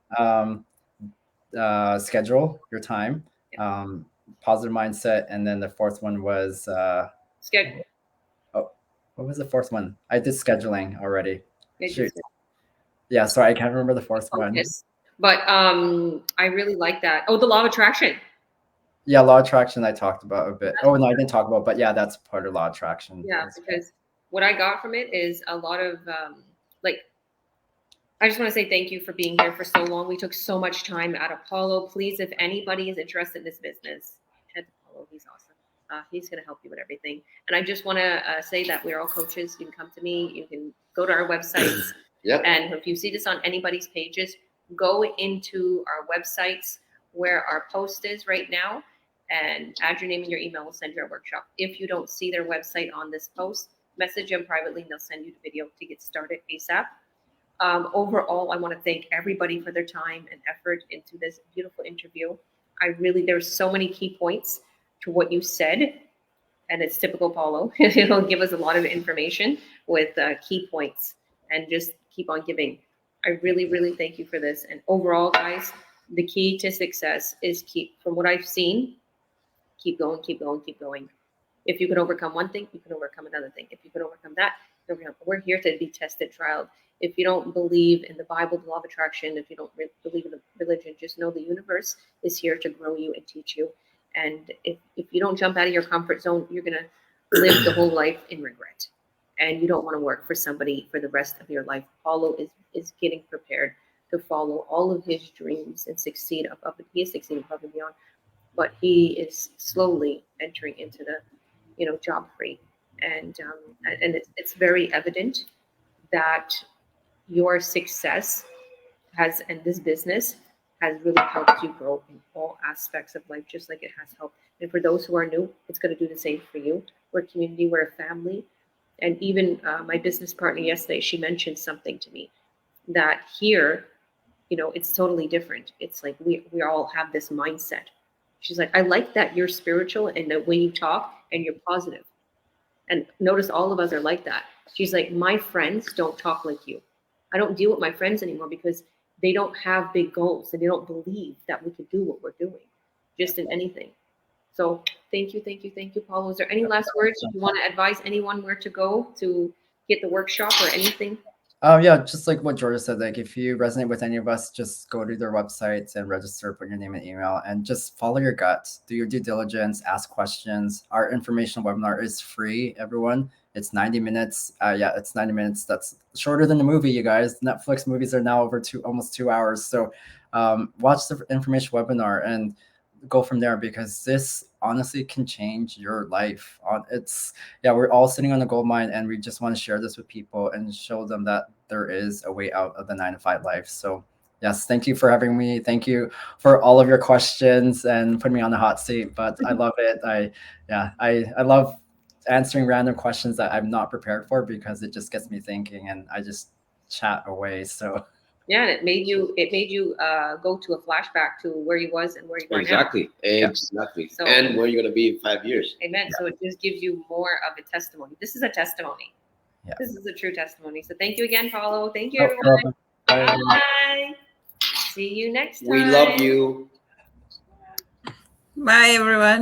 schedule your time, positive mindset, and then the fourth one was Schedule. oh, what was the fourth one? I did scheduling already. It Shoot. just- Yeah, sorry, I can't remember the fourth one. focus. But I really like that. Oh, the law of attraction. Yeah, law of attraction I talked about a bit. Oh no, I didn't talk about, but yeah, that's part of law of attraction. Yeah, as well. because what I got from it is a lot of like. I just want to say thank you for being here for so long. We took so much time out of Paulo. Please, if anybody is interested in this business, head to Paulo. He's awesome. He's going to help you with everything. And I just want to say that we're all coaches. You can come to me. You can go to our websites. Yep. And if you see this on anybody's pages, go into our websites where our post is right now and add your name and your email. We'll send you our workshop. If you don't see their website on this post, message them privately and they'll send you the video to get started ASAP. Overall, I want to thank everybody for their time and effort into this beautiful interview. There's so many key points to what you said, and it's typical Paulo. He'll give us a lot of information with key points and just keep on giving. I really, really thank you for this. And overall, guys, the key to success is from what I've seen, keep going, keep going, keep going. If you can overcome one thing, you can overcome another thing. If you can overcome that, we're here to be tested, trialed. If you don't believe in the Bible, the law of attraction, if you don't believe in the religion, just know the universe is here to grow you and teach you. And if you don't jump out of your comfort zone, you're going to live the whole life in regret. And you don't want to work for somebody for the rest of your life. Paulo is getting prepared to follow all of his dreams and succeed above. He is succeeding above and beyond, but he is slowly entering into the job free, and it's very evident that your success and this business has really helped you grow in all aspects of life, just like it has helped. And for those who are new, it's going to do the same for you. We're a community, we're a family. And even my business partner yesterday, she mentioned something to me that here, it's totally different. It's like we all have this mindset. She's like, I like that you're spiritual and the way you talk and you're positive. And notice all of us are like that. She's like, my friends don't talk like you. I don't deal with my friends anymore because they don't have big goals and they don't believe that we could do what we're doing, just in anything. So thank you, Paulo. Is there any last words you want to advise anyone where to go to get the workshop or anything? Yeah, just like what Georgia said, like if you resonate with any of us, just go to their websites and register, put your name and email, and just follow your gut. Do your due diligence, ask questions. Our informational webinar is free, everyone. It's 90 minutes. Yeah, it's 90 minutes. That's shorter than the movie, you guys. Netflix movies are now over almost 2 hours. So watch the information webinar and go from there, because this honestly can change your life. We're all sitting on a gold mine, and we just want to share this with people and show them that there is a way out of the 9 to 5 life. So yes, thank you for having me. Thank you for all of your questions and putting me on the hot seat, but I love it. I love answering random questions that I'm not prepared for, because it just gets me thinking and I just chat away. So Yeah, and it made you go to a flashback to where you was and where you are Exactly. Yeah. Exactly. So- And where you're gonna be in 5 years. now. Amen. So it just gives you more of a testimony. This is a testimony. Yeah. This is a true testimony. So thank you again, Paulo. Thank you, No everyone. problem. Bye, everyone. Bye. See you next time. We love you. Bye, everyone.